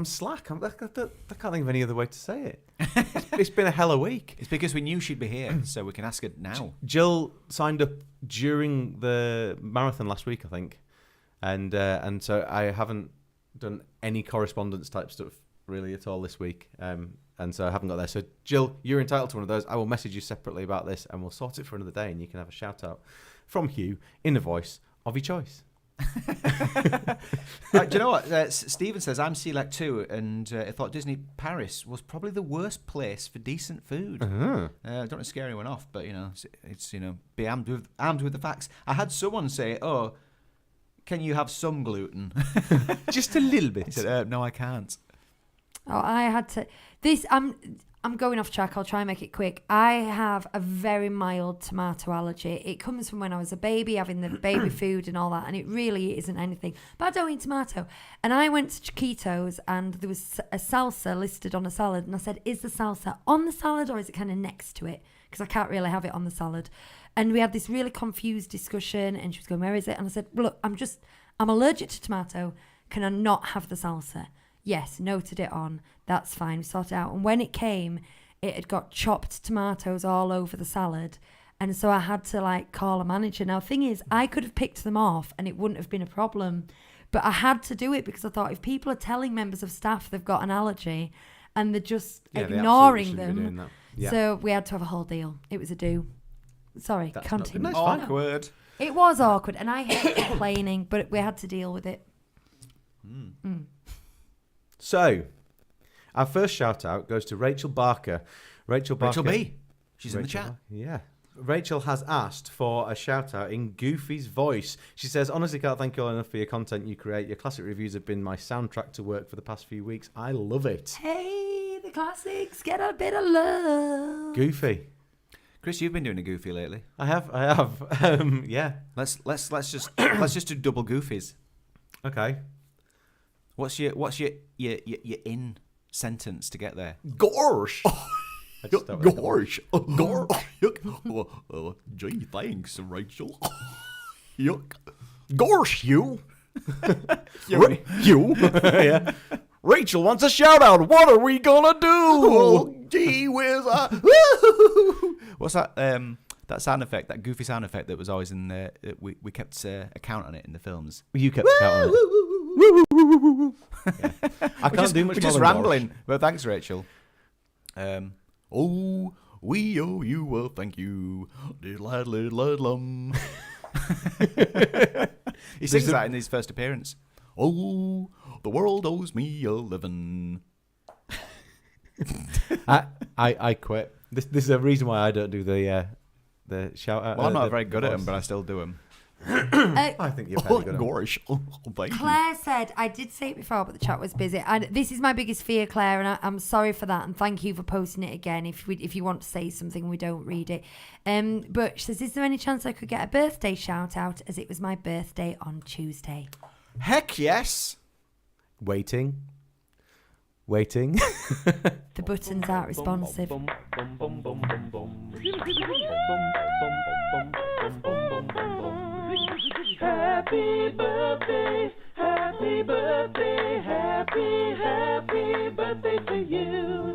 slack. I can't think of any other way to say it. It's been a hell of a week. It's because we knew she'd be here, so we can ask her now. Jill signed up during the marathon last week, I think, and so I haven't done any correspondence type stuff really at all this week, and so I haven't got there. So Jill, you're entitled to one of those. I will message you separately about this, and we'll sort it for another day, and you can have a shout out from Hugh in the voice of your choice. Do you know what? Stephen says, I'm celiac too, and I thought Disney Paris was probably the worst place for decent food. Uh-huh. Don't want to scare anyone off, but it's be armed with the facts. I had someone say, "Oh, can you have some gluten?" Just a little bit. He said, "No, I can't." Oh, I had to. I'm going off track. I'll try and make it quick. I have a very mild tomato allergy. It comes from when I was a baby, having the baby food and all that, and it really isn't anything. But I don't eat tomato. And I went to Chiquitos, and there was a salsa listed on a salad, and I said, "Is the salsa on the salad or is it kind of next to it? Because I can't really have it on the salad." And we had this really confused discussion, and she was going, "Where is it?" And I said, "Look, I'm allergic to tomato. Can I not have the salsa?" Yes, noted it on. That's fine. We sorted it out. And when it came, it had got chopped tomatoes all over the salad. And so I had to call a manager. Now, the thing is, I could have picked them off and it wouldn't have been a problem. But I had to do it because I thought if people are telling members of staff they've got an allergy and they're just ignoring them. Yeah. So we had to have a whole deal. It was a do. Sorry, That's continue. not fine. Awkward. It was awkward and I hate complaining, but we had to deal with it. So, our first shout out goes to Rachel Barker. Rachel B. She's in the chat. Yeah. Rachel has asked for a shout out in Goofy's voice. She says, "Honestly, can't thank you all enough for your content you create. Your classic reviews have been my soundtrack to work for the past few weeks. I love it." Hey, the classics, get a bit of love. Goofy. Chris, you've been doing a Goofy lately. I have. Yeah. Let's just do double Goofies. Okay. What's your in sentence to get there? Gosh. Gosh. Gee, thanks, Rachel. Yuck. Gosh, you. You. Yeah. Rachel wants a shout out. What are we gonna do? Oh, gee whiz. What's that? That sound effect, that Goofy sound effect that was always in the. We kept account on it in the films. You kept account on it. Yeah. I can't do much. We're just rambling. Well, thanks, Rachel. Oh, we owe you a thank you. Diddle-lum. He sings that in his first appearance. Oh, the world owes me a living. I quit. This is a reason why I don't do the shout out. Well, I'm not very good at them, but I still do them. I think you're very Oh, good at 'em. gosh. Oh, thank you. Claire said, I did say it before, but the chat was busy. And this is my biggest fear, Claire, and I'm sorry for that. And thank you for posting it again. If you want to say something, we don't read it. But she says, is there any chance I could get a birthday shout out, as it was my birthday on Tuesday? Heck yes. Waiting. The buttons aren't responsive. Happy birthday, happy birthday, happy birthday to you.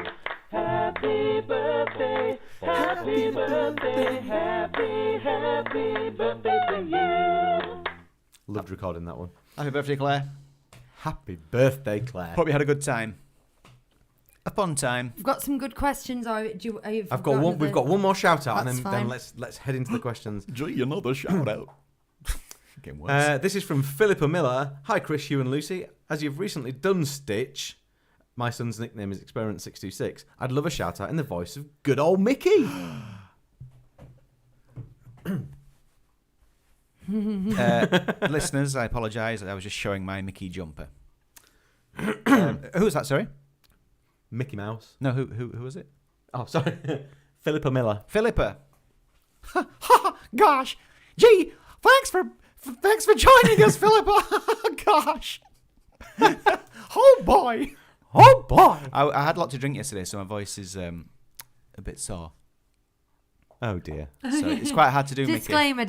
Happy birthday, happy birthday, happy birthday to you. Loved recording that one. Happy birthday, Claire. Happy birthday, Claire. Hope you had a good time. A fun time. We've got some good questions. Or do you, I've got one. We've got one more shout out, and That's then fine. let's head into the questions. Gee, another shout out. Getting worse. This is from Philippa Miller. Hi, Chris, Hugh, and Lucy. As you've recently done Stitch, my son's nickname is Experiment 626. I'd love a shout out in the voice of good old Mickey. Listeners, I apologise. I was just showing my Mickey jumper. Who was that? Sorry. Mickey Mouse. No, who was it? Oh, sorry. Philippa Miller. Philippa. Gosh, gee, thanks for joining us, Philippa. Gosh. Oh boy. I had a lot to drink yesterday, so my voice is a bit sore. Oh dear. So it's quite hard to do. Disclaimer.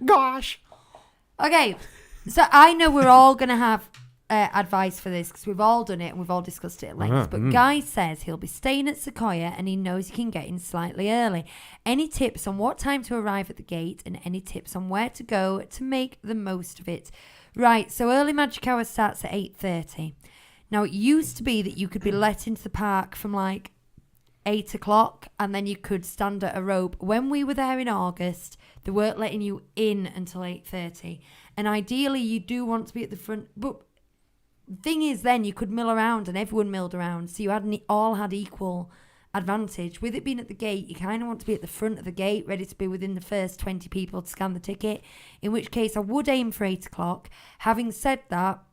Gosh. Okay, so I know we're all going to have advice for this because we've all done it and we've all discussed it at length. But Guy says he'll be staying at Sequoia and he knows he can get in slightly early. Any tips on what time to arrive at the gate and any tips on where to go to make the most of it? Right, so early magic hour starts at 8:30. Now, it used to be that you could be let into the park from like 8 o'clock and then you could stand at a rope. When we were there in August, they weren't letting you in until 8:30. And ideally, you do want to be at the front. But the thing is, then you could mill around and everyone milled around. So you all had equal advantage. With it being at the gate, you kind of want to be at the front of the gate, ready to be within the first 20 people to scan the ticket. In which case, I would aim for 8 o'clock. Having said that,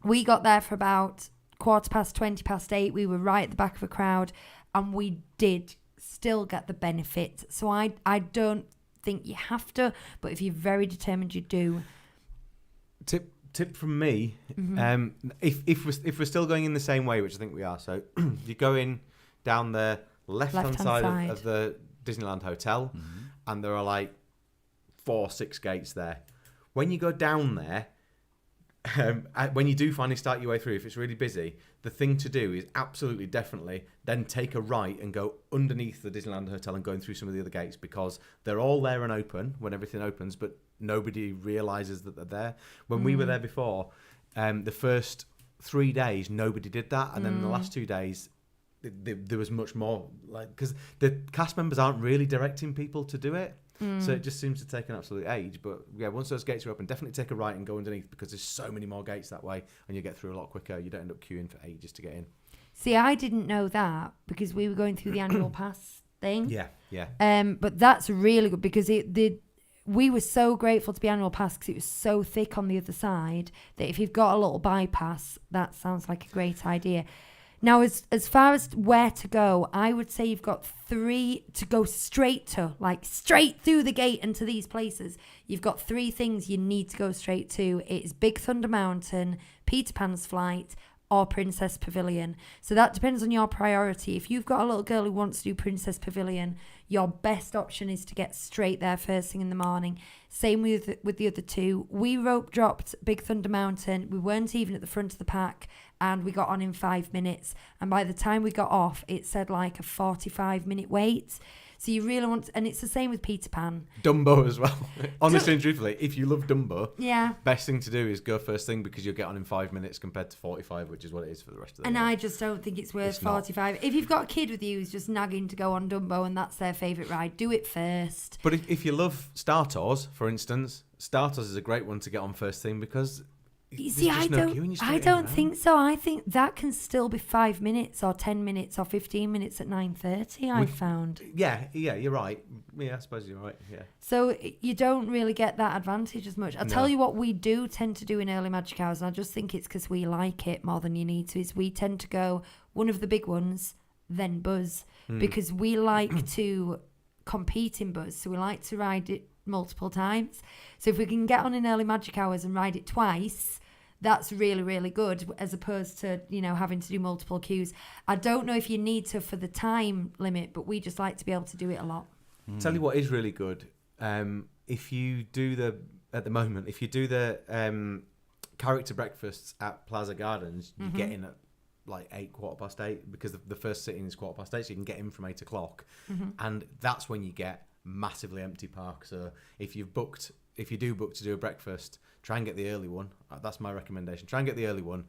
we got there for about 8:15. We were right at the back of a crowd and we did still get the benefit. So I don't think you have to, but if you're very determined, you do. Tip from me, if we're still going in the same way, which I think we are, so you go in down the left-hand side. Of the Disneyland Hotel, and there are like 4-6 gates there. When you go down there, when you do finally start your way through, if it's really busy, the thing to do is absolutely definitely then take a right and go underneath the Disneyland Hotel and going through some of the other gates because they're all there and open when everything opens, but nobody realises that they're there. When we were there before, the first 3 days, nobody did that. And then the last 2 days, there was much more, like, because the cast members aren't really directing people to do it. So it just seems to take an absolute age. But yeah, once those gates are open, definitely take a right and go underneath because there's so many more gates that way and you get through a lot quicker. You don't end up queuing for ages to get in. See, I didn't know that because we were going through the annual pass thing. Yeah. But that's really good because we were so grateful to be annual pass because it was so thick on the other side that if you've got a little bypass, that sounds like a great idea. Now, as far as where to go, I would say you've got 3 to go straight to, like straight through the gate and to these places. You've got 3 things you need to go straight to. It's Big Thunder Mountain, Peter Pan's Flight, or Princess Pavilion. So that depends on your priority. If you've got a little girl who wants to do Princess Pavilion, your best option is to get straight there first thing in the morning. Same with the other 2. We rope dropped Big Thunder Mountain. We weren't even at the front of the pack and we got on in 5 minutes. And by the time we got off, it said like a 45-minute wait. So you really want and it's the same with Peter Pan. Dumbo as well. Honestly and truthfully, if you love Dumbo, best thing to do is go first thing because you'll get on in 5 minutes compared to 45, which is what it is for the rest of the day. And I just don't think it's worth 45. If you've got a kid with you who's just nagging to go on Dumbo and that's their favourite ride, do it first. But if you love Star Tours, for instance, Star Tours is a great one to get on first thing because you see, I don't think so. I think that can still be 5 minutes or 10 minutes or 15 minutes at 9:30. I found. Yeah, you're right. Yeah, I suppose you're right. Yeah. So you don't really get that advantage as much. I'll tell you what we do tend to do in early magic hours, and I just think it's because we like it more than you need to. Is we tend to go one of the big ones, then Buzz, because we like to compete in Buzz. So we like to ride it multiple times. So if we can get on in early magic hours and ride it twice, that's really, really good, as opposed to, having to do multiple queues. I don't know if you need to for the time limit, but we just like to be able to do it a lot. Tell you what is really good. If you do the character breakfasts at Plaza Gardens, you get in at like 8:15 because the first sitting is 8:15, so you can get in from 8 o'clock, and that's when you get massively empty park. So if you do book to do a breakfast, try and get the early one. That's my recommendation. Try and get the early one.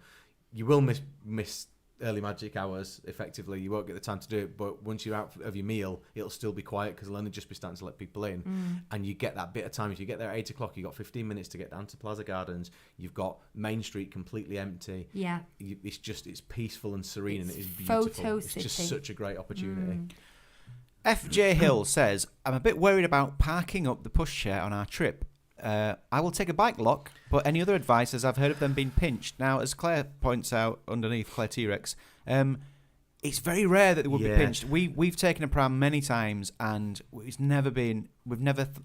You will miss early magic hours. Effectively, you won't get the time to do it. But once you're out of your meal, it'll still be quiet because it'll only just be starting to let people in, and you get that bit of time. If you get there at 8 o'clock, you've got 15 minutes to get down to Plaza Gardens. You've got Main Street completely empty. Yeah, it's peaceful and serene, and it is beautiful. Photo it's city. just such a great opportunity. FJ Hill says, I'm a bit worried about parking up the pushchair on our trip. I will take a bike lock, but any other advice, as I've heard of them being pinched. Now, as Claire points out underneath, Claire T-Rex, it's very rare that they would be pinched. We've taken a pram many times, and we've never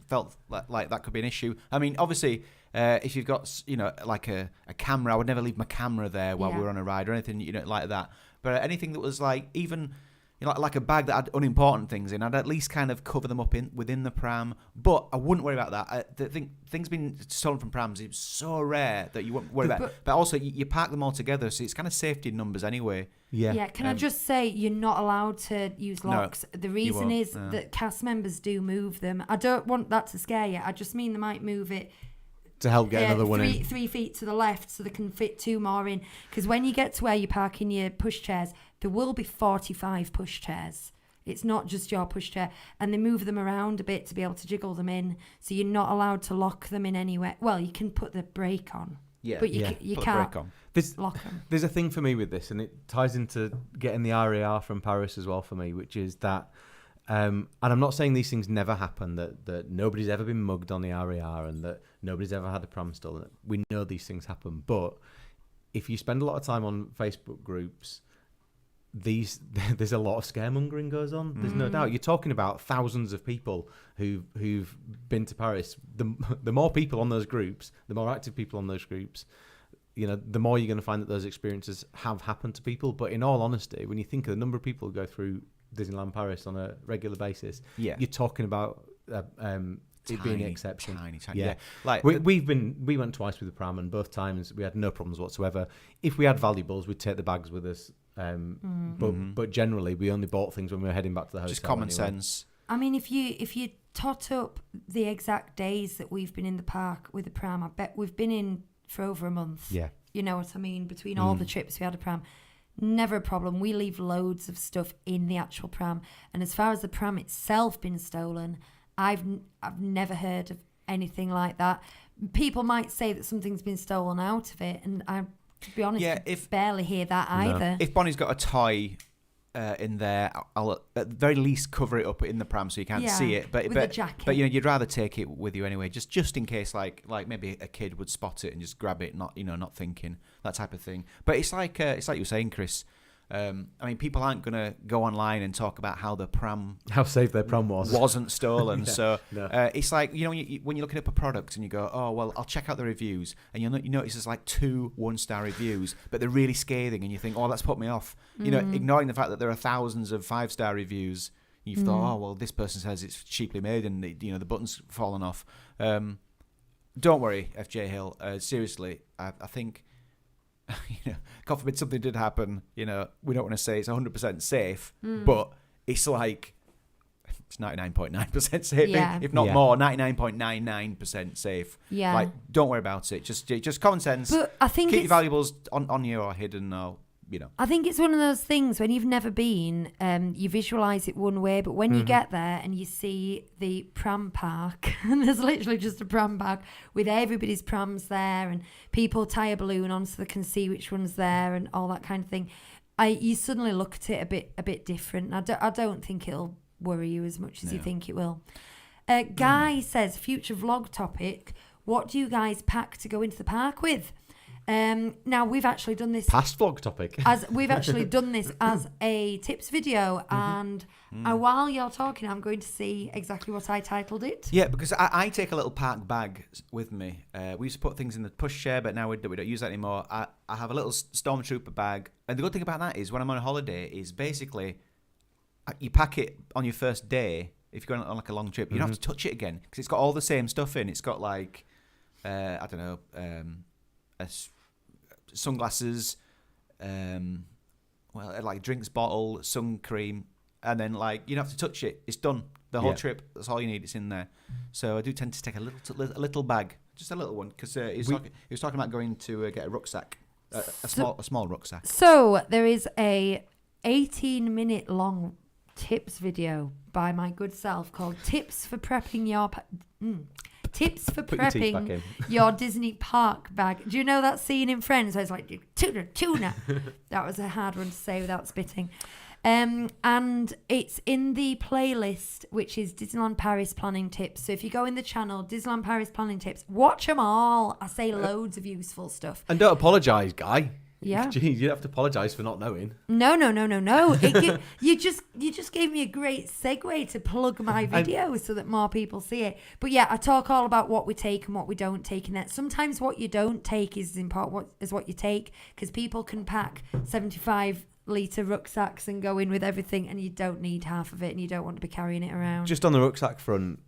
felt like that could be an issue. I mean, obviously, if you've got like a camera, I would never leave my camera there while we're on a ride or anything like that. But anything that was like even like a bag that had unimportant things in, I'd at least kind of cover them up within the pram. But I wouldn't worry about that. I think things being stolen from prams is so rare that you wouldn't worry about it. But also, you park them all together, so it's kind of safety in numbers anyway. Yeah. Can I just say, you're not allowed to use locks. No, the reason is that cast members do move them. I don't want that to scare you. I just mean they might move it to help get another one in. 3 feet to the left so they can fit 2 more in. Because when you get to where you're parking your pushchairs, there will be 45 pushchairs. It's not just your pushchair. And they move them around a bit to be able to jiggle them in. So you're not allowed to lock them in anywhere. Well, you can put the brake on. Yeah. But you can't lock them. There's a thing for me with this, and it ties into getting the RAR from Paris as well for me, which is that, and I'm not saying these things never happen, that nobody's ever been mugged on the RAR and that nobody's ever had a pram stolen. We know these things happen. But if you spend a lot of time on Facebook groups, there's a lot of scaremongering goes on. There's no doubt. You're talking about thousands of people who've been to Paris. The more people on those groups, the more active people on those groups, the more you're going to find that those experiences have happened to people. But in all honesty, when you think of the number of people who go through Disneyland Paris on a regular basis, you're talking about it being an exception. Tiny. Yeah. Like we went twice with the pram, and both times we had no problems whatsoever. If we had valuables, we'd take the bags with us. But generally, we only bought things when we were heading back to the hotel. Just common sense. I mean, if you tot up the exact days that we've been in the park with the pram, I bet we've been in for over a month. Yeah. You know what I mean? Between all the trips we had a pram. Never a problem. We leave loads of stuff in the actual pram. And as far as the pram itself being stolen, I've never heard of anything like that. People might say that something's been stolen out of it, and to be honest, I barely hear that either. If Bonnie's got a toy in there, I'll at the very least cover it up in the pram so you can't see it. But with a jacket. But you'd rather take it with you anyway, just in case, like maybe a kid would spot it and just grab it, not thinking, that type of thing. But it's like you were saying, Chris. I mean, people aren't going to go online and talk about how safe their pram wasn't stolen. Yeah, so no. It's like, when you're looking up a product and you go, oh, well, I'll check out the reviews. And you notice there's like 2 1-star reviews, but they're really scathing. And you think, oh, that's put me off. Ignoring the fact that there are thousands of 5-star reviews. You've thought, oh, well, this person says it's cheaply made and the button's fallen off. Don't worry, FJ Hill. Seriously, I think God forbid something did happen, we don't want to say it's 100% safe, but it's like it's 99.9% safe, if not more, 99.99% safe. Yeah. Like, don't worry about it. Just common sense. But I think keep your valuables on you or hidden or, I think it's one of those things when you've never been, you visualise it one way, but when you get there and you see the pram park, and there's literally just a pram park with everybody's prams there, and people tie a balloon on so they can see which one's there and all that kind of thing, you suddenly look at it a bit different. I don't think it'll worry you as much as you think it will. Guy says, future vlog topic, what do you guys pack to go into the park with? Now we've actually done this past vlog topic as a tips video, and while you're talking, I'm going to see exactly what I titled it. Yeah, because I take a little park bag with me. We used to put things in the pushchair, but now we don't use that anymore. I have a little Stormtrooper bag, and the good thing about that is when I'm on a holiday is basically you pack it on your first day. If you're going on like a long trip, you don't have to touch it again because it's got all the same stuff in. It's got like I don't know. Sunglasses, like drinks bottle, sun cream, and then like you don't have to touch it. It's done. The whole trip. That's all you need. It's in there. So I do tend to take a little bag, just a little one, because he was talking about going to get a rucksack, a small rucksack. So there is a 18-minute long tips video by my good self called "Tips for Prepping Your." Tips for prepping your Disney park bag. Do you know that scene in Friends where it's like, tuna? That was a hard one to say without spitting. And it's in the playlist, which is Disneyland Paris Planning Tips. So if you go in the channel, Disneyland Paris Planning Tips, watch them all. I say loads of useful stuff. And don't apologise, Guy. Yeah. Jeez, you don't have to apologise for not knowing. No. You just gave me a great segue to plug my video so that more people see it. But yeah, I talk all about what we take and what we don't take in that. Sometimes what you don't take is as important as what you take, because people can pack 75-litre rucksacks and go in with everything, and you don't need half of it, and you don't want to be carrying it around. Just on the rucksack front,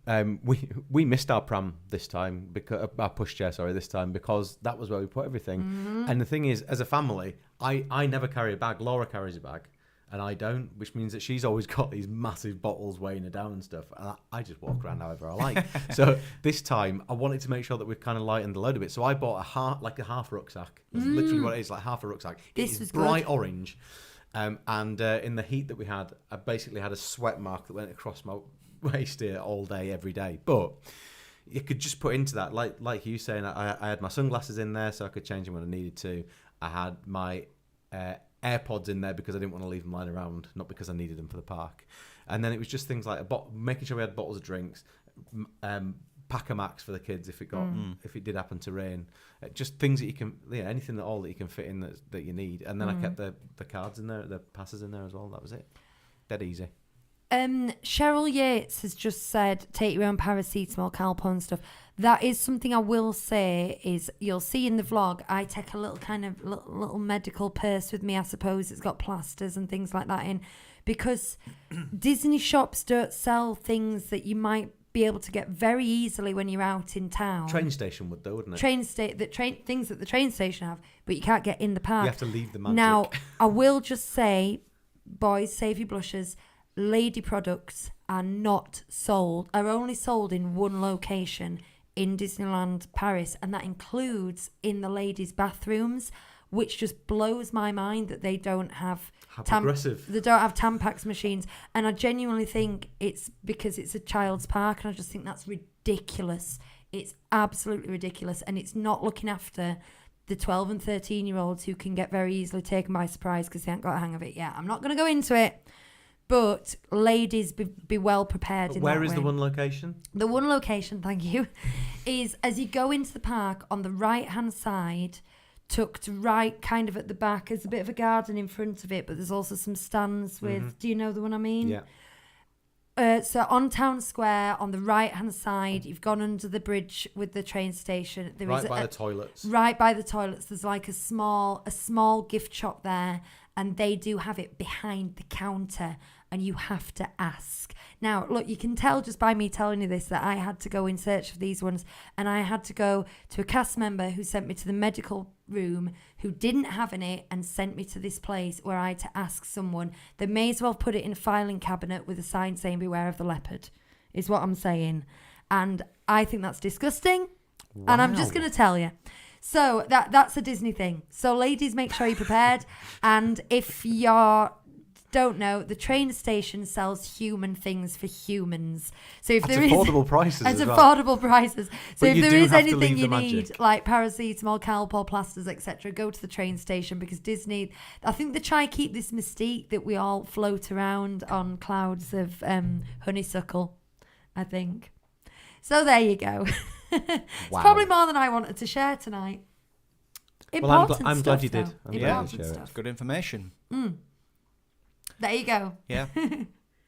we missed our pram this time, because our pushchair, this time, because that was where we put everything. And the thing is, as a family, I never carry a bag. Laura carries a bag, and I don't, which means that she's always got these massive bottles weighing her down and stuff. And I just walk around however I like. So this time, I wanted to make sure that we've kind of lightened the load a bit. So I bought a half rucksack. That's literally what it is, like half a rucksack. This is bright good. Orange. And in the heat that we had, I basically had a sweat mark that went across my waist here all day, every day. But you could just put into that, like you saying, I had my sunglasses in there so I could change them when I needed to. I had my AirPods in there because I didn't want to leave them lying around, not because I needed them for the park. And then it was just things like making sure we had bottles of drinks, Packer Max for the kids if it did happen to rain, just things that you can, anything at all that you can fit in that you need. And then I kept the cards in there, the passes in there as well. That was it. Dead easy. Cheryl Yates has just said take your own paracetamol, Calpol and stuff. That is something I will say is you'll see in the vlog. I take a little kind of little medical purse with me. I suppose it's got plasters and things like that in, because Disney shops don't sell things that you might be able to get very easily when you're out in town. Train station would though, wouldn't it? Things that the train station have, but you can't get in the park. You have to leave the magic. Now, I will just say, boys, save your blushes. Lady products are only sold in one location in Disneyland Paris, and that includes in the ladies' bathrooms, which just blows my mind that they don't have progressive. They don't have Tampax machines, and I genuinely think it's because it's a child's park, and I just think that's ridiculous. It's absolutely ridiculous, and it's not looking after the 12 and 13-year-olds who can get very easily taken by surprise because they haven't got a hang of it yet. I'm not going to go into it, but ladies, be well prepared. Where is the one location? The one location, thank you, is as you go into the park on the right-hand side, tucked right kind of at the back. There's a bit of a garden in front of it, but there's also some stands with, do you know the one I mean? Yeah. So on Town Square, on the right-hand side, you've gone under the bridge with the train station. There is the toilets. Right by the toilets, there's like a small gift shop there, and they do have it behind the counter, and you have to ask. Now, look, you can tell just by me telling you this that I had to go in search of these ones, and I had to go to a cast member who sent me to the medical room who didn't have any and sent me to this place where I had to ask someone. They may as well put it in a filing cabinet with a sign saying beware of the leopard, is what I'm saying. And I think that's disgusting. Wow. And I'm just going to tell you. So that's a Disney thing. So ladies, make sure you're prepared. And if you don't know, the train station sells human things for humans. So if at there is affordable prices, at as well. affordable prices. So But if there is have to anything leave you the need, magic. like paracetamol, Calpol, plasters, etc., go to the train station, because Disney, I think they try to keep this mystique that we all float around on clouds of honeysuckle, I think. So there you go. It's probably more than I wanted to share tonight. Important I'm glad you stuff, did. though. I'm glad you Important shared it. stuff. Good information. There you go. Yeah.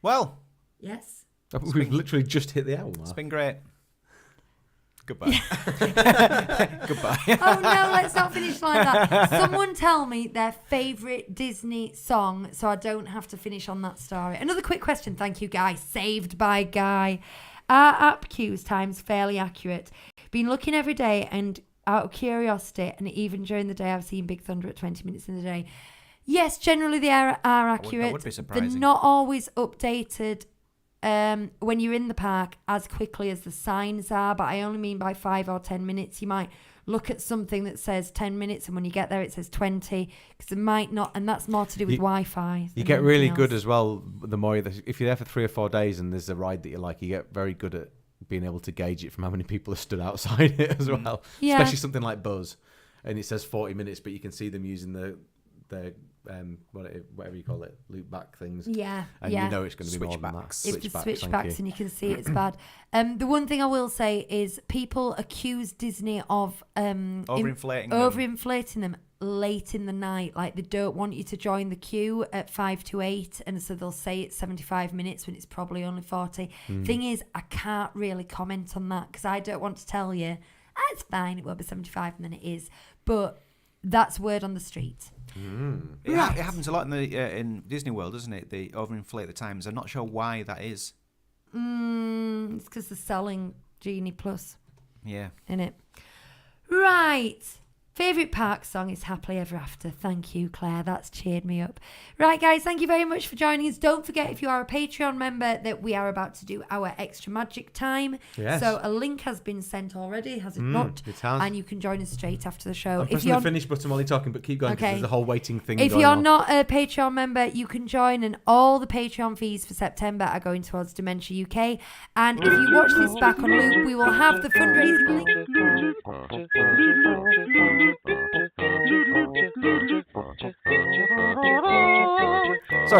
Well, Yes. We've literally just hit the hour it's mark. been great. Goodbye. Goodbye. Oh no, let's not finish like that. Someone tell me their favourite Disney song so I don't have to finish on that story. Another quick question, thank you, Guy. Saved by Guy. Are app queues times fairly accurate? Been looking every day, and out of curiosity, and even during the day, I've seen Big Thunder at 20 minutes in the day. Yes, generally they are accurate. That would be surprising. They're not always updated when you're in the park as quickly as the signs are, but I only mean by 5 or 10 minutes. You might look at something that says 10 minutes, and when you get there it says 20, because it might not, and that's more to do with Wi-Fi. You get really good as well. The more if you're there for 3 or 4 days and there's a ride that you like, you get very good at being able to gauge it from how many people are stood outside it as well. Yeah. Especially something like Buzz, and it says 40 minutes, but you can see them using the whatever you call it, loop back things. Yeah, and yeah. you know it's going to be more than that. Switchbacks. It's the Switchbacks, switchbacks, thank and you can see it's bad. The one thing I will say is people accuse Disney of overinflating them late in the night. Like, they don't want you to join the queue at 5 to 8, and so they'll say it's 75 minutes when it's probably only 40. Thing is, I can't really comment on that because I don't want to tell you, it's fine, it will be 75, and then it is. But that's word on the street. It happens a lot in Disney World, doesn't it? They overinflate the times. I'm not sure why that is. It's because they're selling Genie Plus Yeah. in it. Right. Favourite park song is Happily Ever After. Thank you, Claire. That's cheered me up. Right, guys, thank you very much for joining us. Don't forget, if you are a Patreon member, that we are about to do our Extra Magic time. Yes. So a link has been sent already, has it not? It has. And you can join us straight after the show. I'm pressing the finish button while you're talking, but keep going because there's a whole waiting thing If going you're on. not a Patreon member, you can join, and all the Patreon fees for September are going towards Dementia UK. And if you watch this back on loop, we will have the fundraising link. Sorry.